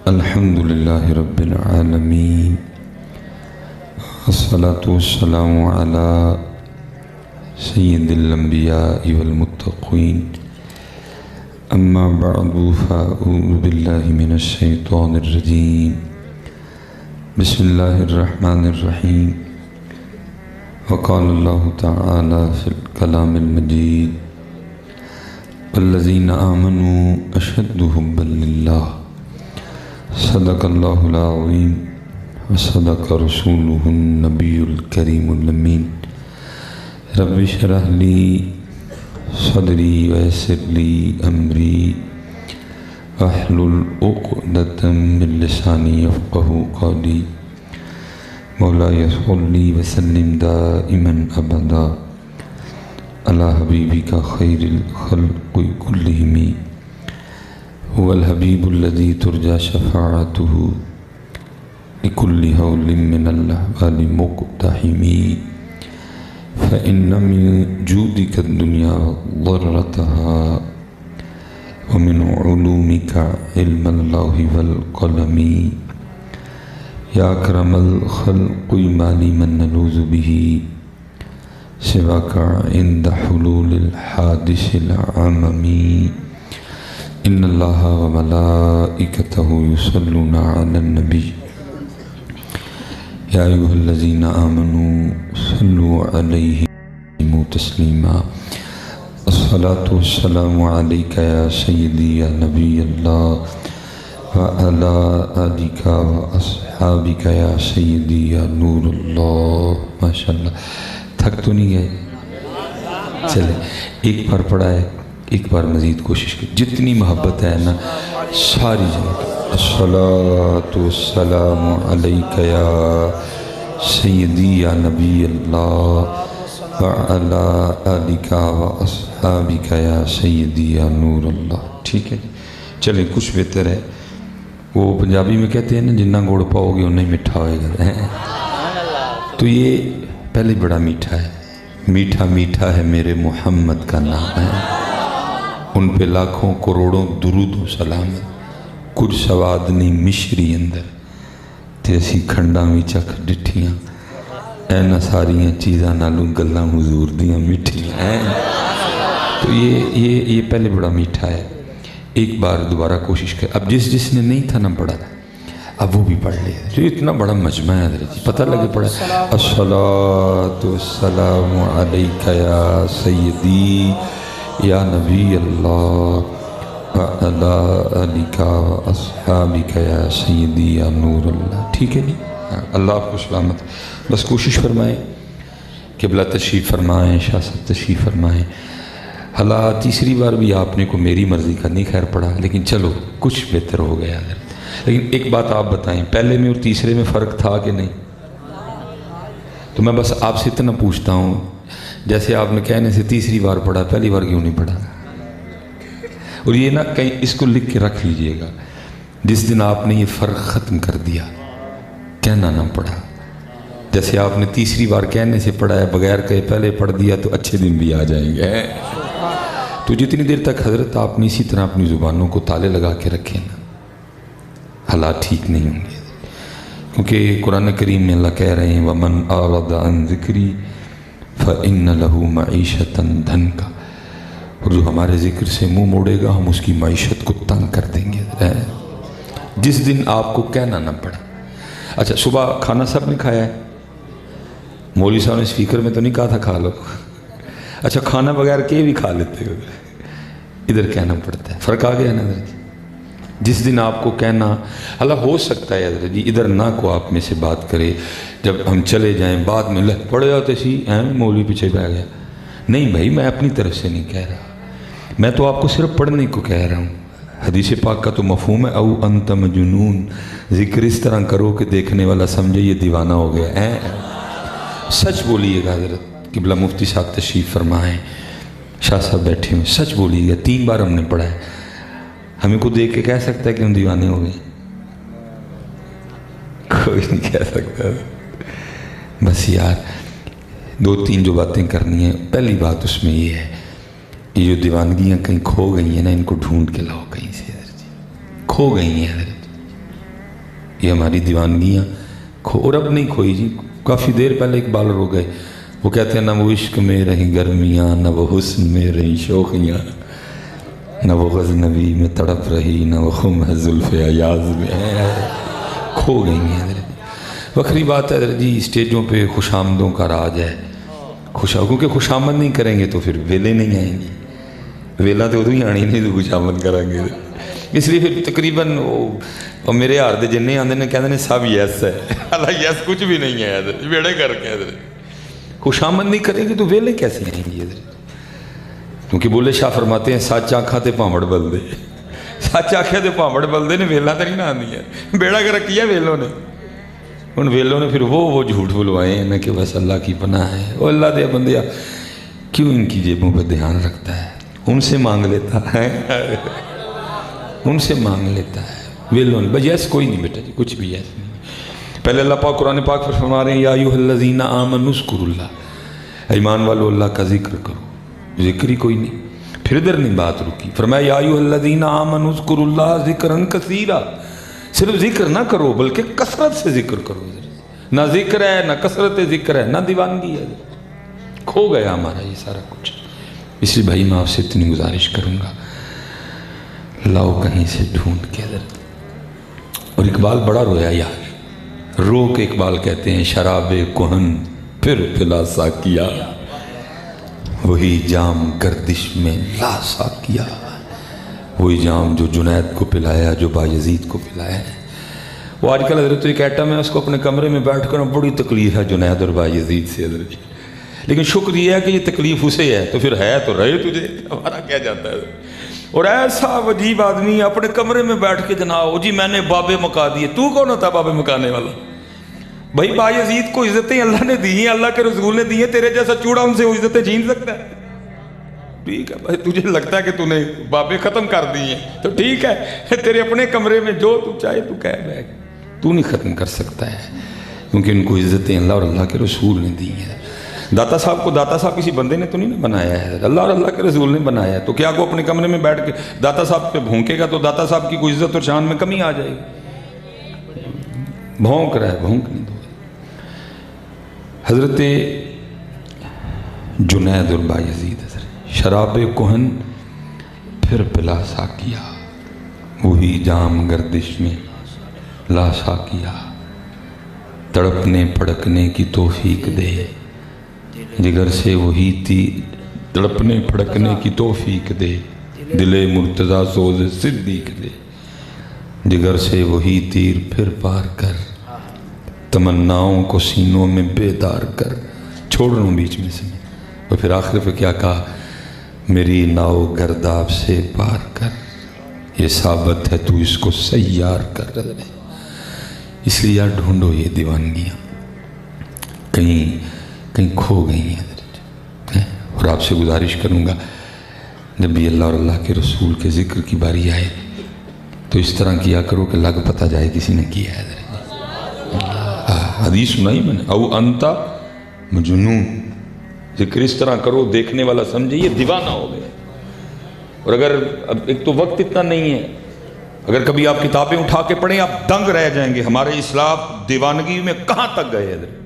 الحمد للہ رب العالمین والصلاة والسلام علی سید الانبیاء والمتقین اما بعد فاعوذ باللہ من الشیطان الرجیم بسم اللہ الرحمن الرحیم وقال اللہ تعالی فی الکلام المجید والذین آمنوا اشد حبا للہ صدق اللہ العظیم وصدق رسولہ النبی الکریم الامین رب اشرح لی صدری ویسر لی امری واحلل عقدۃ من لسانی یفقہوا قولی مولاي صلی وسلم دائما ابدا علی حبیبک خیر الخلق کلہم هو الحبیب الذی ترجى شفاعته لكل هول من الأحوال مقتحم فإن من جودك الدنيا وضرتها ومن علومك علم اللوح والقلم يا أكرم الخلق ما لي من نلوذ به سواك عند حلول الحادث العمم ان اللہ وملائکتہ یصلون علی النبی یا ایھا الذین آمنوا صلوا علیہ تسلیما الصلاة والسلام علیک یا سیدی یا نبی اللہ وعلی آلک واصحابک یا سیدی یا نور اللہ. ماشاءاللہ تھک تو نہیں گئے؟ چلے ایک بار پڑھا ہے، ایک بار مزید کوشش کی، جتنی محبت ہے نا ساری جگہ. الصلاۃ والسلام علیک یا سیدی یا نبی اللہ وعلی آلک واصحابک یا سیدی یا نور اللہ. ٹھیک ہے جی، چلیں کچھ بہتر ہے. وہ پنجابی میں کہتے ہیں نا جنہ گوڑ پاؤ گے اتنا ہی میٹھا ہوئے گا. تو یہ پہلے بڑا میٹھا ہے. میٹھا میٹھا ہے میرے محمد کا نام ہے، ان پہ لاکھوں کروڑوں درود و سلام. کچھ سواد نہیں مشری اندر تے اسی کھنڈاں بھی چکھ ڈٹھیاں اینا ساریاں چیزاں نالوں گلاں حضور دیاں میٹھیاں ہیں. تو یہ پہلے بڑا میٹھا ہے. ایک بار دوبارہ کوشش کر. اب جس نے نہیں تھا نہ پڑھا اب وہ بھی پڑھ لے. جو اتنا بڑا مجمع ہے حضرت جی، پتہ لگے پڑھا. الصلاۃ والسلام علیک یا سیدی یا نبی اللہ وعلی آلک واصحابک یا سیدی یا نور اللہ. ٹھیک ہے جی، اللہ آپ کو سلامت. بس کوشش فرمائیں، قبلہ تشریف فرمائیں، شاہ صاحب تشریف فرمائیں. حالات تیسری بار بھی آپ نے کو میری مرضی کا نہیں خیر پڑا، لیکن چلو کچھ بہتر ہو گیا. لیکن ایک بات آپ بتائیں، پہلے میں اور تیسرے میں فرق تھا کہ نہیں؟ تو میں بس آپ سے اتنا پوچھتا ہوں، جیسے آپ نے کہنے سے تیسری بار پڑھا، پہلی بار کیوں نہیں پڑھا؟ اور یہ نا کہیں اس کو لکھ کے رکھ لیجئے گا، جس دن آپ نے یہ فرق ختم کر دیا، کہنا نہ پڑھا. جیسے آپ نے تیسری بار کہنے سے پڑھا ہے، بغیر کہے پہلے پڑھ دیا تو اچھے دن بھی آ جائیں گے. تو جتنی دیر تک حضرت آپ نے اسی طرح اپنی زبانوں کو تالے لگا کے رکھیں نا، حالات ٹھیک نہیں ہوں گے. کیونکہ قرآن کریم میں اللہ کہہ رہے ہیں وَمَنْ أَعْرَضَ عَنْ ذِكْرِي فَإِنَّ لَهُ مَعِيشَةً ضَنْكَ. اور جو ہمارے ذکر سے منہ موڑے گا ہم اس کی معیشت کو تنگ کر دیں گے. جس دن آپ کو کہنا نہ پڑا. اچھا صبح کھانا سب نے کھایا ہے؟ مولوی صاحب نے اسپیکر میں تو نہیں کہا تھا کھا لو؟ اچھا کھانا بغیر کے بھی کھا لیتے ہو، ادھر کہنا پڑتا ہے. فرق آ گیا نا حضرت. جس دن آپ کو کہنا، اللہ ہو سکتا ہے حضرت جی ادھر نہ کو آپ میں سے بات کرے، جب ہم چلے جائیں بعد میں لہ پڑ جاتے سی مولوی پیچھے بیٹھ گیا. نہیں بھائی، میں اپنی طرف سے نہیں کہہ رہا، میں تو آپ کو صرف پڑھنے کو کہہ رہا ہوں. حدیث پاک کا تو مفہوم ہے او انت مجنون، ذکر اس طرح کرو کہ دیکھنے والا سمجھے یہ دیوانہ ہو گیا. سچ بولیے گا حضرت. قبلہ مفتی صاحب تشریف فرمائیں، شاہ صاحب بیٹھے ہوئے. سچ بولیے گا. 3 بار ہم نے پڑھا ہے. ہمیں کو دیکھ کے کہہ سکتا ہے کہ ہم دیوانے ہو گئے؟ کوئی نہیں کہہ سکتا. بس یار 2-3 جو باتیں کرنی ہیں. پہلی بات اس میں یہ ہے، یہ جو دیوانگیاں کہیں کھو گئی ہیں نا، ان کو ڈھونڈ کے لاؤ کہیں سے. حضرت جی کھو گئی ہیں حضرت. یہ ہماری دیوانگیاں اور اب نہیں کھوئی جی، کافی دیر پہلے اقبال رو گئے، وہ کہتے ہیں نہ وہ عشق میں رہیں گرمیاں، نہ وہ حسن میں رہیں شوخیاں، نہ وہ غزنوی میں تڑپ رہی، نہ وہ خم ہے زلف ایاز میں، کھو گئی ہیں حضرت۔ وکری بات ہے حضرت جی، اسٹیجوں پہ خوش آمدوں کا راج ہے، کیونکہ خوش آمد نہیں کریں گے تو پھر ویلے نہیں آئیں گی، ویلا تو ادو ہی آنی نہیں تو خوش آمد کریں گے، اس لیے پھر تقریباً وہ میرے یار دے جنہیں آندے نے کہتے ہیں سب یس ہے، اللہ یس کچھ بھی نہیں ہے حضرت، بیڑے کر کے حضرت خوش آمد نہیں کریں گے تو ویلے کیسے آئیں گے حضرت؟ کیونکہ بولے شاہ فرماتے ہیں سچ آنکھا تے پامڑ بل دے، سچ آنکھا تے پامڑ بل دے نے ویلا تو نہیں نہ آندی ہے، بیڑا کر کیا ویلوں نے، ان ویلوں نے پھر وہ جھوٹ بلوائے ہیں نا کہ بس اللہ کی پناہ ہے، وہ اللہ دے بندیا کیوں ان کی جیبوں پہ دھیان رکھتا ہے، ان سے مانگ لیتا ہے، ان سے مانگ لیتا ہے، ویلوں نے بس یس کوئی نہیں بیٹا جی، کچھ بھی یس نہیں۔ پہلے اللہ پاک قرآن پاک پر فرما رہے ہیں یا ایھا الذین آمنوا اذکروا اللہ، ایمان والو اللہ کا ذکر کرو، ذکر ہی کوئی نہیں۔ پھر ادھر نہیں بات رکی، فرمایا یا ایھا الذین آمنوا اذکروا اللہ ذکرا کثیرا، صرف ذکر نہ کرو بلکہ کثرت سے ذکر کرو، نہ ذکر ہے نہ کثرت ذکر ہے نہ دیوانگی ہے، کھو گیا ہمارا یہ سارا کچھ۔ اس لیے بھائی میں آپ سے اتنی گزارش کروں گا، لاؤ کہیں سے ڈھونڈ کے حضرت۔ اور اقبال بڑا رویا یار، رو کے اقبال کہتے ہیں شراب کہن پھر پلا ساکیا، وہی جام گردش میں لا ساکیا، وہی جام جو جنید کو پلایا، جو بایزید کو پلایا ہے۔ وہ آج کل حضرت ایک ایٹم ہے، اس کو اپنے کمرے میں بیٹھ کر بڑی تکلیف ہے جنید اور بایزید سے حضرت، لیکن شکر یہ ہے کہ یہ تکلیف اسے ہے تو پھر ہے تو رہے تجھے، ہمارا کیا جاتا ہے۔ اور ایسا عجیب آدمی اپنے کمرے میں بیٹھ کے جناب جی میں نے بابے مکا دیے، تو کون ہوتا بابے مکانے والا؟ بھائی بایزید کو عزتیں اللہ نے دی ہیں، اللہ کے رسول نے دی ہیں، تیرے جیسا چوڑا ان سے وہ عزتیں چھین سکتا ہے؟ ٹھیک ہے بھائی، تجھے لگتا ہے کہ تو نے بابے ختم کر دی ہیں تو ٹھیک ہے، تیرے اپنے کمرے میں جو تو چاہے تو کہہ بیٹھ، تو نہیں ختم کر سکتا ہے، کیونکہ ان کو عزتیں اللہ اور اللہ کے رسول نے دی ہیں۔ داتا صاحب کو داتا صاحب کسی بندے نے تو نہیں بنایا ہے، اللہ اور اللہ کے رسول نے بنایا ہے، تو کیا وہ اپنے کمرے میں بیٹھ کے داتا صاحب پہ بھونکے گا تو داتا صاحب کی کوئی عزت اور شان میں کمی آ جائے گی؟ بھونک رہا ہے، بھونک نہیں دو۔ حضرت جنید اور بایزید حضرت، شراب کہن پھر پلا ساکیا، وہی جام گردش میں لا ساکیا، تڑپنے پھڑکنے کی توفیق دے، جگر سے وہی تیر تڑپنے پھڑکنے کی توفیق دے، دل مرتضیٰ سوز صدیق دے، جگر سے وہی تیر پھر پار کر، تمناؤں کو سینوں میں بیدار کر، چھوڑ رہا ہوں بیچ میں سے، اور پھر آخر پہ کیا کہا، میری ناؤ گرداب سے پار کر، یہ ثابت ہے تو اس کو سیار کر۔ اس لیے یار ڈھونڈو یہ دیوانگیاں، کہیں کھو گئی ہیں۔ اور آپ سے گزارش کروں گا جب بھی اللہ اور اللہ کے رسول کے ذکر کی باری آئے تو اس طرح کیا کرو کہ لگ پتہ جائے کسی نے کیا ہے۔ حدیث سنائی میں نے، او انتا مجنون، ذکر اس طرح کرو دیکھنے والا سمجھے یہ دیوانہ ہو گیا۔ اور اگر ایک تو وقت اتنا نہیں ہے، اگر کبھی آپ کتابیں اٹھا کے پڑھیں آپ دنگ رہ جائیں گے، ہمارے اسلاف دیوانگی میں کہاں تک گئے ہیں۔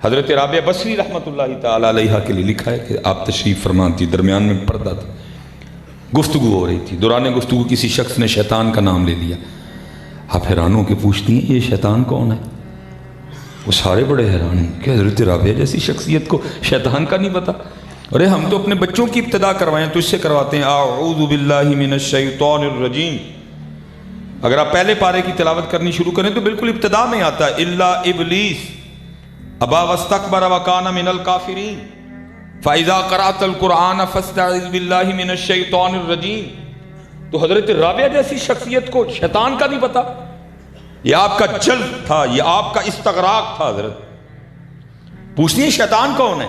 حضرت رابعہ بصری رحمۃ اللہ تعالی علیہ کے لیے لکھا ہے کہ آپ تشریف فرما تھی، درمیان میں پردہ تھا، گفتگو ہو رہی تھی، دوران گفتگو کسی شخص نے شیطان کا نام لے لیا، آپ حیران ہو کے پوچھتی ہیں یہ شیطان کون ہے؟ وہ سارے بڑے حیران ہیں کہ حضرت رابعہ جیسی شخصیت کو شیطان کا نہیں پتا۔ ارے ہم تو اپنے بچوں کی ابتدا کروائیں تو اس سے کرواتے ہیں اعوذ باللہ من الشیطان الرجیم، اگر آپ پہلے پارے کی تلاوت کرنی شروع کریں تو بالکل ابتدا میں آتا ہے الا ابلیس ابا واستکبر وکان من الکافرین فاذا قرأت القرآن فاستعذ باللہ من الشیطان الرجیم۔ تو حضرت رابعہ جیسی شخصیت کو شیطان کا نہیں پتا، یہ آپ کا جلد تھا، یہ آپ کا استغراق تھا۔ حضرت پوچھتی ہیں شیطان کون ہے؟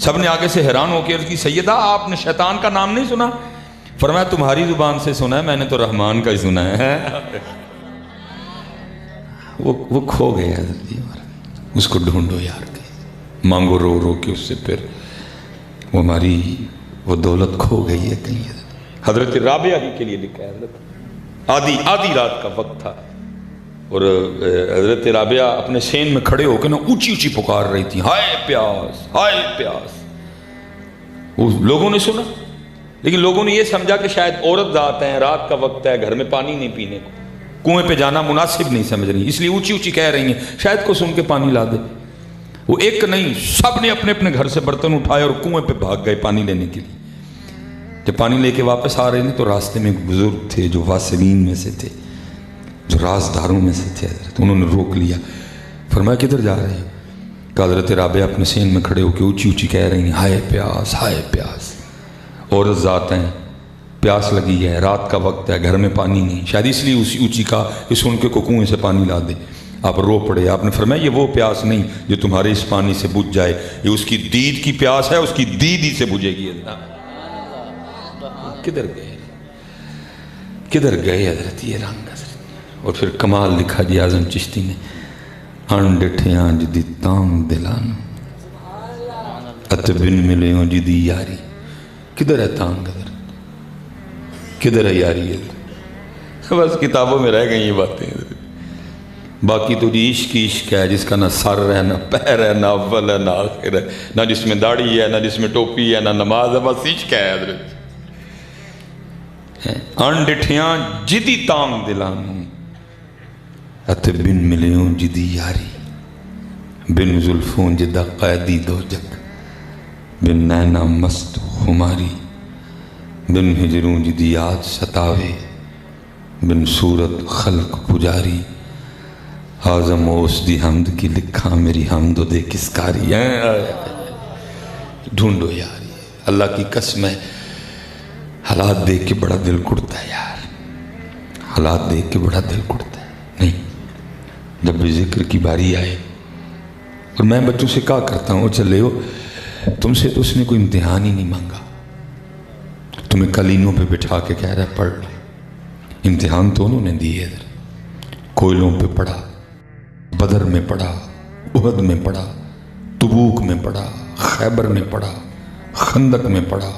سب نے آگے سے حیران ہو کے عرض کی سیدہ آپ نے شیطان کا نام نہیں سنا؟ فرمایا تمہاری زبان سے سنا ہے، میں نے تو رحمان کا ہی سنا ہے۔ وہ کھو گئے حضرت جی، اس کو ڈھونڈو یار، مانگو رو رو کے اس سے، پھر وہ ہماری وہ دولت کھو گئی ہے کہیں۔ حضرت رابعہ ہی کے لیے لکھا ہے، حضرت آدھی رات کا وقت تھا، اور حضرت رابعہ اپنے سین میں کھڑے ہو کے نا اونچی اونچی پکار رہی تھی، ہائے پیاس ہائے پیاس۔ وہ لوگوں نے سنا، لیکن لوگوں نے یہ سمجھا کہ شاید عورت ذات ہیں، رات کا وقت ہے، گھر میں پانی نہیں پینے کو، کنویں پہ جانا مناسب نہیں سمجھ رہی، اس لیے اونچی اونچی کہہ رہی ہیں شاید کو سن کے پانی لا دے۔ وہ ایک نہیں، سب نے اپنے اپنے گھر سے برتن اٹھائے اور کنویں پہ بھاگ گئے پانی لینے کے لیے۔ جب پانی لے کے واپس آ رہے تھے تو راستے میں ایک بزرگ تھے جو واسلین میں سے تھے، جو رازداروں میں سے تھے حضرت، انہوں نے روک لیا، فرمایا کدھر جا رہے ہیں؟ کہ حضرت رابعہ اپنے سین میں کھڑے ہو کے اونچی اونچی کہہ رہی ہیں ہائے پیاس ہائے پیاس۔ عورت ذات ہیں، پیاس لگی ہے، رات کا وقت ہے، گھر میں پانی نہیں، شاید اس لیے اسی اونچی کہا کہ سن کے کنویں سے پانی لا دے۔ آپ رو پڑے، آپ نے فرمایا یہ وہ پیاس نہیں جو تمہارے اس پانی سے بجھ جائے، یہ اس کی دید کی پیاس ہے، اس کی دید ہی سے بجھے گی۔ کدھر گئے کدھر گئے حضرت یہ رنگ حضرت۔ اور پھر کمال لکھا جی اعظم چشتی نے، ان ڈٹھیاں جدی تام دلان ات بن ملیوں جدی یاری۔ کدھر ہے تانگ حضرت، کدھر ہے یاری؟ بس کتابوں میں رہ گئی یہ باتیں، باقی تو جی عشق کی عشق ہے جس کا نہ سر ہے نہ پیر ہے نہ اول ہے نہ آخر ہے، نہ جس میں داڑھی ہے نہ جس میں ٹوپی ہے نہ نماز ہے، بس عشق ہے حضرت۔ ان ڈٹھیاں جدی تام دلانوں ات بن ملیوں جدی یاری، بن زلفوں جدہ قیدی دو جگ، بن نینا مست خماری، بن ہجروں جدی یاد ستاوے، بن صورت خلق پجاری، آزم اوس دی حمد کی لکھا میری حمد و دے کس کاری۔ ڈھونڈو یار، اللہ کی قسم ہے حالات دیکھ کے بڑا دل کڑتا ہے یار، حالات دیکھ کے بڑا دل کڑتا ہے۔ نہیں، جب بھی ذکر کی باری آئے، اور میں بچوں سے کہا کرتا ہوں چلے ہو تم سے تو اس نے کوئی امتحان ہی نہیں مانگا، تمہیں کلینوں پہ بٹھا کے کہہ رہا ہے پڑھ لو، امتحان تو انہوں نے دیے ادھر، کوئلوں پہ پڑھا، بدر میں پڑھا، احد میں پڑھا، تبوک میں پڑھا، خیبر میں پڑھا، خندق میں پڑھا،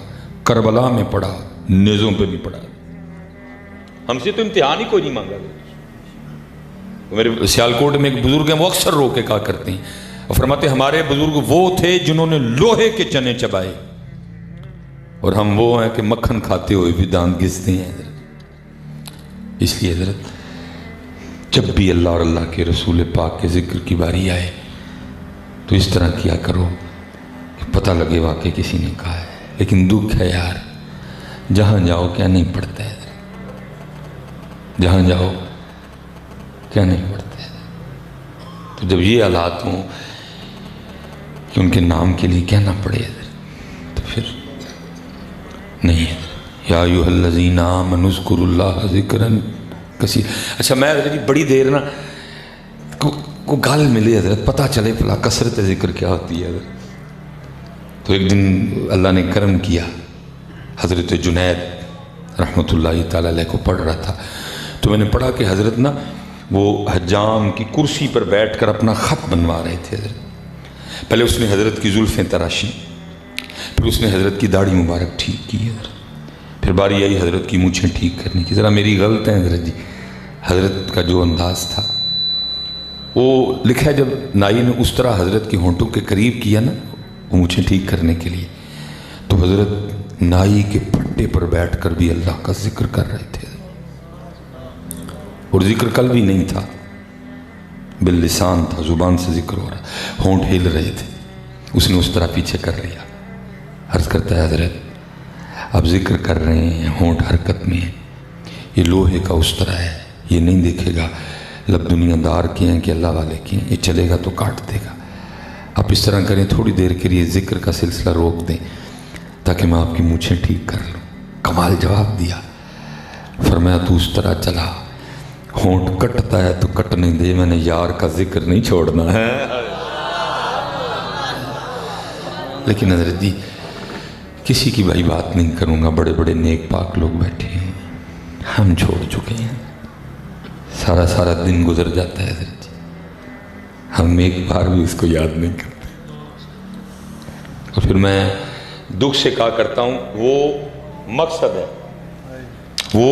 کربلا میں پڑھا، نیزوں پہ بھی پڑھا۔ ہم سے تو امتحان ہی کوئی نہیں مانگا۔ میرے سیالکوٹ میں ایک بزرگ ہیں، وہ اکثر رو کے کہا کرتے ہیں اور فرماتے ہمارے بزرگ وہ تھے جنہوں نے لوہے کے چنے چبائے، اور ہم وہ ہیں کہ مکھن کھاتے ہوئے بھی دانت گھستے ہیں حضرت۔ اس لیے حضرت جب بھی اللہ اور اللہ کے رسول پاک کے ذکر کی باری آئے تو اس طرح کیا کرو کہ پتہ لگے واقعی کسی نے کہا ہے۔ لیکن دکھ ہے یار، جہاں جاؤ کیا نہیں پڑھتا ہے، جہاں جاؤ کیا نہیں پڑھتا ہے۔ تو جب یہ حالات ہوں کہ ان کے نام کے لیے کہنا پڑے تو پھر نہیں ہے۔ یا ایھا الذین آمنوا اذکروا اللہ ذکرا کثیرا۔ اچھا میں حضرت بڑی دیر نا کو گل ملے حضرت، پتہ چلے پلا کثرت ذکر کیا ہوتی ہے حضرت۔ تو ایک دن اللہ نے کرم کیا، حضرت جنید رحمۃ اللہ تعالیٰ علیہ کو پڑھ رہا تھا، تو میں نے پڑھا کہ حضرت نا وہ حجام کی کرسی پر بیٹھ کر اپنا خط بنوا رہے تھے حضرت۔ پہلے اس نے حضرت کی زلفیں تراشی، پھر اس نے حضرت کی داڑھی مبارک ٹھیک کی حضرت، پھر باری آئی حضرت کی مونچھیں ٹھیک کرنے کی۔ ذرا میری غلط ہے حضرت جی، حضرت کا جو انداز تھا وہ لکھا ہے، جب نائی نے اس طرح حضرت کے ہونٹوں کے قریب کیا نا مونچھیں ٹھیک کرنے کے لیے، تو حضرت نائی کے پھٹے پر بیٹھ کر بھی اللہ کا ذکر کر رہے تھے، اور ذکر کل بھی نہیں تھا، باللسان تھا، زبان سے ذکر ہو رہا، ہونٹ ہل رہے تھے، اس نے اس طرح پیچھے کر لیا۔ عرض کرتا ہے حضرت اب ذکر کر رہے ہیں، ہونٹ حرکت میں ہے، یہ لوہے کا اس طرح ہے، یہ نہیں دیکھے گا لب دنیا دار کے ہیں کہ اللہ والے کے ہیں، یہ چلے گا تو کاٹ دے گا۔ آپ اس طرح کریں، تھوڑی دیر کے لیے ذکر کا سلسلہ روک دیں تاکہ میں آپ کی مونچھیں ٹھیک کر لوں۔ کمال جواب دیا، فرمایا تو اس طرح چلا، ہونٹ کٹتا ہے تو کٹنے دے، میں نے یار کا ذکر نہیں چھوڑنا ہے۔ لیکن حضرت جی کسی کی بھائی بات نہیں کروں گا، بڑے بڑے نیک پاک لوگ بیٹھے ہیں، ہم چھوڑ چکے ہیں، سارا دن گزر جاتا ہے حضرت جی، ہم ایک بار بھی اس کو یاد نہیں کرتے۔ اور پھر میں دکھ سے کہا کرتا ہوں وہ مقصد ہے، وہ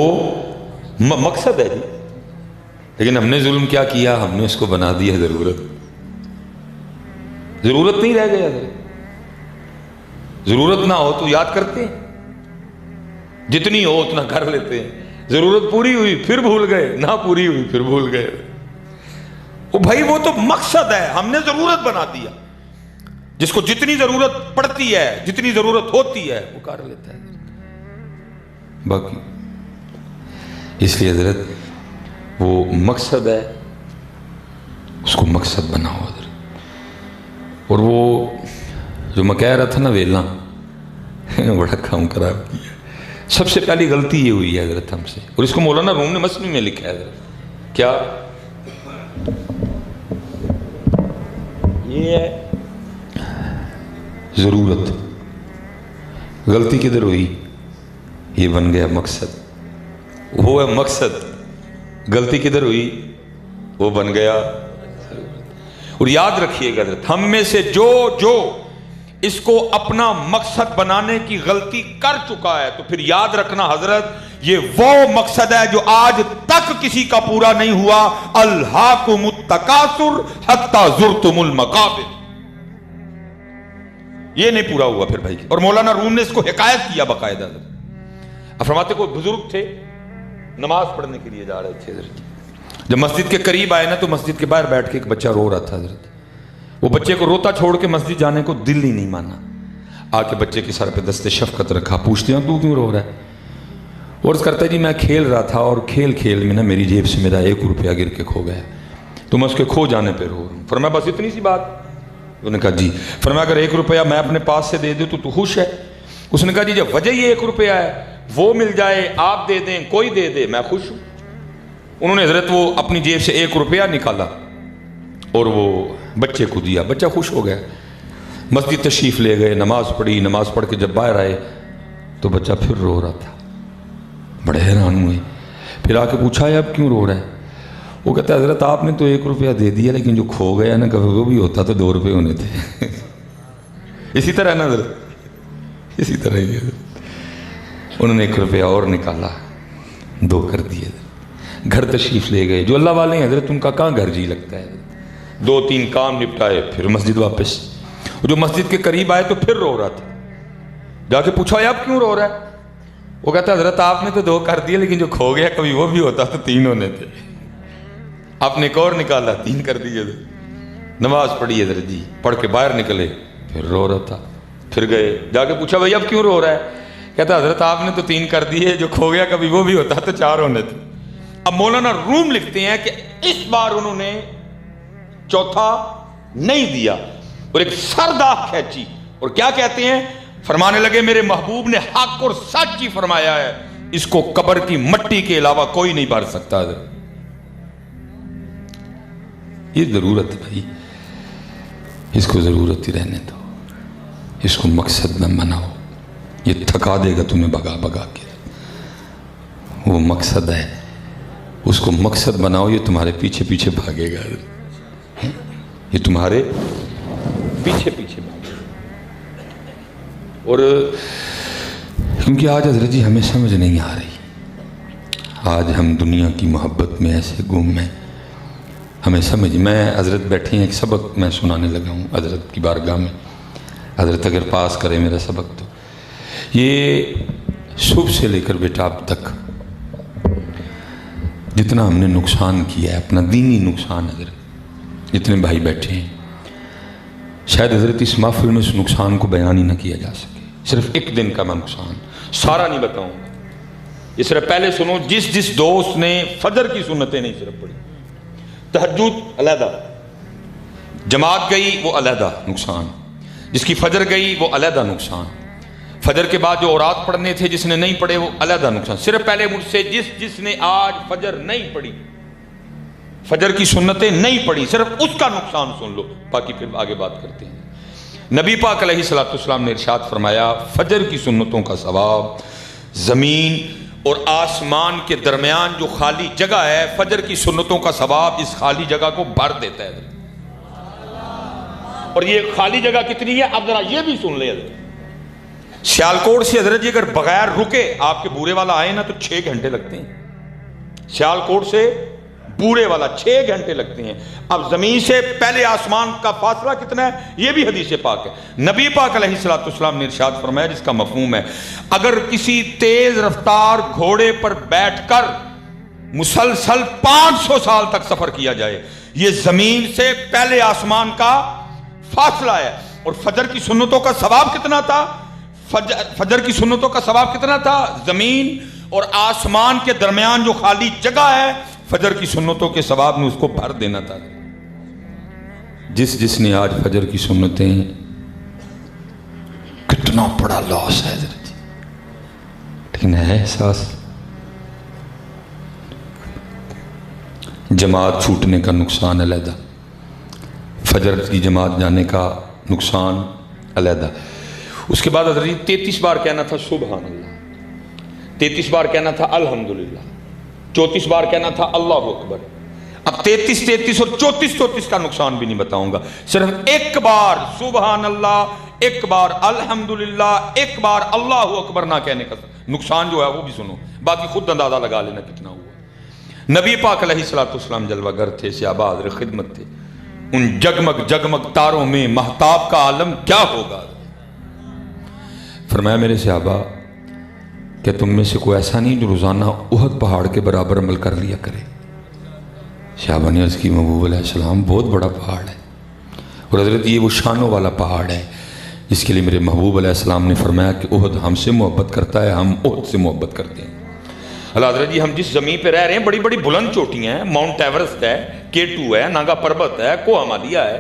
مقصد ہے جی، لیکن ہم نے ظلم کیا کیا؟ ہم نے اس کو بنا دیا ضرورت نہیں رہ گیا. ضرورت نہ ہو تو یاد کرتے ہیں، جتنی ہو اتنا کر لیتے ہیں. ضرورت پوری ہوئی پھر بھول گئے، نہ پوری ہوئی پھر بھول گئے. وہ بھائی وہ تو مقصد ہے، ہم نے ضرورت بنا دیا. جس کو جتنی ضرورت پڑتی ہے، جتنی ضرورت ہوتی ہے وہ کر لیتا ہے. باقی اس لیے حضرت وہ مقصد ہے، اس کو مقصد بناؤ حضرت. اور وہ جو میں کہہ رہا تھا نا ویلا، بڑا کام خراب کیا. سب سے پہلی غلطی یہ ہوئی ہے حضرت ہم سے، اور اس کو مولانا روم نے مسنوی میں لکھا ہے حضرت. کیا یہ ہے ضرورت؟ غلطی کدھر ہوئی؟ یہ بن گیا مقصد. وہ ہے مقصد، غلطی کدھر ہوئی؟ وہ بن گیا. اور یاد رکھیے گا حضرت، ہم میں سے جو اس کو اپنا مقصد بنانے کی غلطی کر چکا ہے، تو پھر یاد رکھنا حضرت یہ وہ مقصد ہے جو آج تک کسی کا پورا نہیں ہوا. الہاکم التکاثر حتی زرتم المقابر، یہ نہیں پورا ہوا پھر بھائی. اور مولانا روم نے اس کو حکایت کیا باقاعدہ. فرماتے کوئی بزرگ تھے، نماز پڑھنے کے لیے جا رہے تھے حضرت. جب مسجد کے قریب آئے نا تو مسجد کے باہر بیٹھ کے ایک بچہ رو رہا تھا حضرت. وہ بچے کو روتا چھوڑ کے مسجد جانے کو دل ہی نہیں مانا. آ کے بچے کے سر پہ دست شفقت رکھا، پوچھتے ہیں تو کیوں رو رہا ہے؟ اور اس کرتا ہے جی میں کھیل رہا تھا اور کھیل میں نا میری جیب سے میرا 1 روپیہ گر کے کھو گیا، تو میں اس کے کھو جانے پہ رو رہا ہوں. فرمایا بس اتنی سی بات؟ انہوں نے کہا جی. فرمایا اگر 1 روپیہ میں اپنے پاس سے دے دوں تو خوش ہے؟ اس نے کہا جی جب وجہ یہ 1 روپیہ ہے، وہ مل جائے، آپ دے دیں، کوئی دے دے، میں خوش ہوں. انہوں نے حضرت وہ اپنی جیب سے 1 روپیہ نکالا اور وہ بچے کو دیا. بچہ خوش ہو گیا. مسجد تشریف لے گئے، نماز پڑھی. نماز پڑھ کے جب باہر آئے تو بچہ پھر رو رہا تھا. بڑے حیران ہوئے. پھر آ کے پوچھا ہے اب کیوں رو رہا ہے؟ وہ کہتا ہے حضرت آپ نے تو 1 روپیہ دے دیا، لیکن جو کھو گیا نا کبھی وہ بھی ہوتا تو 2 روپے ہونے تھے. اسی طرح نا حضرت، اسی طرح ہی انہوں نے 1 روپیہ اور نکالا، 2 کر دیے. گھر تشریف لے گئے. جو اللہ والے ہیں حضرت ان کا کہاں گھر جی لگتا ہے. 2-3 کام نپٹائے پھر مسجد واپس. جو مسجد کے قریب آئے تو پھر رو رہا تھا. جا کے پوچھا اب کیوں رو رہا ہے؟ وہ کہتا ہے حضرت آپ نے تو 2 کر دیے، لیکن جو کھو گیا کبھی وہ بھی ہوتا تو 3 ہونے تھے. آپ نے ایک اور نکالا، 3 کر دیے. نماز پڑھی حضرت جی، پڑھ کے باہر نکلے پھر رو رہا تھا. پھر گئے، جا کے پوچھا بھائی اب کیوں رو رہا ہے؟ کہتا ہے حضرت آپ نے تو 3 کر دیے، جو کھو گیا کبھی وہ بھی ہوتا تو 4 ہونے تھے. اب مولانا روم لکھتے ہیں کہ اس بار انہوں نے 4تھا نہیں دیا اور ایک سرداہ کھینچی. اور کیا کہتے ہیں؟ فرمانے لگے میرے محبوب نے حق اور سچ ہی فرمایا ہے، اس کو قبر کی مٹی کے علاوہ کوئی نہیں بھر سکتا. یہ ضرورت ہے بھائی، اس کو ضرورت ہی رہنے دو، اس کو مقصد نہ بناؤ. یہ تھکا دے گا تمہیں بگا بگا کے. وہ مقصد ہے، اس کو مقصد بناؤ. یہ تمہارے پیچھے پیچھے بھاگے گا، یہ تمہارے پیچھے پیچھے بھاگے گا. اور کیونکہ آج حضرت جی ہمیں سمجھ نہیں آ رہی. آج ہم دنیا کی محبت میں ایسے گم ہیں، ہمیں سمجھ. میں حضرت بیٹھے ہیں، ایک سبق میں سنانے لگا ہوں حضرت کی بارگاہ میں. حضرت اگر پاس کرے میرا سبق تو یہ صبح سے لے کر بیٹا اب تک جتنا ہم نے نقصان کیا ہے، اپنا دینی نقصان حضرت، جتنے بھائی بیٹھے ہیں، شاید حضرت اس محفل میں اس نقصان کو بیان ہی نہ کیا جا سکے. صرف 1 دن کا میں نقصان سارا نہیں بتاؤں گا. یہ صرف پہلے سنو، جس دوست نے فجر کی سنتیں نہیں صرف پڑھی، تہجد علیحدہ، جماعت گئی وہ علیحدہ نقصان، جس کی فجر گئی وہ علیحدہ نقصان، فجر کے بعد جو اورات پڑھنے تھے جس نے نہیں پڑھے وہ علیحدہ نقصان. صرف پہلے مجھ سے جس نے آج فجر نہیں پڑھی، فجر کی سنتیں نہیں پڑھی، صرف اس کا نقصان سن لو، باقی پھر آگے بات کرتے ہیں. نبی پاک علیہ الصلوۃ والسلام نے ارشاد فرمایا فجر کی سنتوں کا ثواب زمین اور آسمان کے درمیان جو خالی جگہ ہے، فجر کی سنتوں کا ثواب اس خالی جگہ کو بھر دیتا ہے. اور یہ خالی جگہ کتنی ہے اب ذرا یہ بھی سن لے. سیالکوٹ سے حضرت جی اگر بغیر رکے آپ کے بورے والا آئے نا تو 6 گھنٹے لگتے ہیں. سیالکوٹ سے پورے والا 6 گھنٹے لگتے ہیں. اب زمین سے پہلے آسمان کا فاصلہ کتنا ہے؟ یہ بھی حدیث پاک ہے. نبی پاک علیہ الصلوۃ والسلام نے ارشاد فرمایا جس کا مفہوم ہے اگر کسی تیز رفتار گھوڑے پر بیٹھ کر مسلسل 500 سال تک سفر کیا جائے، یہ زمین سے پہلے آسمان کا فاصلہ ہے. اور فجر کی سنتوں کا ثواب کتنا تھا؟ فجر کی سنتوں کا ثواب کتنا تھا؟ زمین اور آسمان کے درمیان جو خالی جگہ ہے، فجر کی سنتوں کے ثواب نے اس کو بھر دینا تھا. جس نے آج فجر کی سنتیں، کتنا بڑا لاس ہے حضرت، لیکن ہے احساس. جماعت چھوٹنے کا نقصان علیحدہ، فجر کی جماعت جانے کا نقصان علیحدہ. اس کے بعد حضرت 33 بار کہنا تھا سبحان اللہ، 33 بار کہنا تھا الحمدللہ، 34 بار کہنا تھا اللہ اکبر. اب 33 اور 34 کا نقصان بھی نہیں بتاؤں گا، صرف ایک بار سبحان اللہ، ایک بار الحمدللہ، ایک بار اللہ اکبر نہ کہنے کا نقصان جو ہے وہ بھی سنو، باقی خود اندازہ لگا لینا کتنا ہوا. نبی پاک علیہ الصلوۃ والسلام جلوہ گر تھے، صحابہ حاضر خدمت تھے. ان جگمگ جگمگ تاروں میں مہتاب کا عالم کیا ہوگا؟ فرمایا میرے صحابہ کہ تم میں سے کوئی ایسا نہیں جو روزانہ احد پہاڑ کے برابر عمل کر لیا کرے. صحابہ نے عرض کی محبوب علیہ السلام بہت بڑا پہاڑ ہے، اور حضرت یہ وہ شانوں والا پہاڑ ہے جس کے لیے میرے محبوب علیہ السلام نے فرمایا کہ احد ہم سے محبت کرتا ہے، ہم احد سے محبت کرتے ہیں. اللہ حضرت جی ہم جس زمین پہ رہ رہے ہیں بڑی بڑی بلند چوٹیاں ہیں، ماؤنٹ ایورسٹ ہے، K2 ہے، ناگا پربت ہے، کوہ ہمالیہ ہے،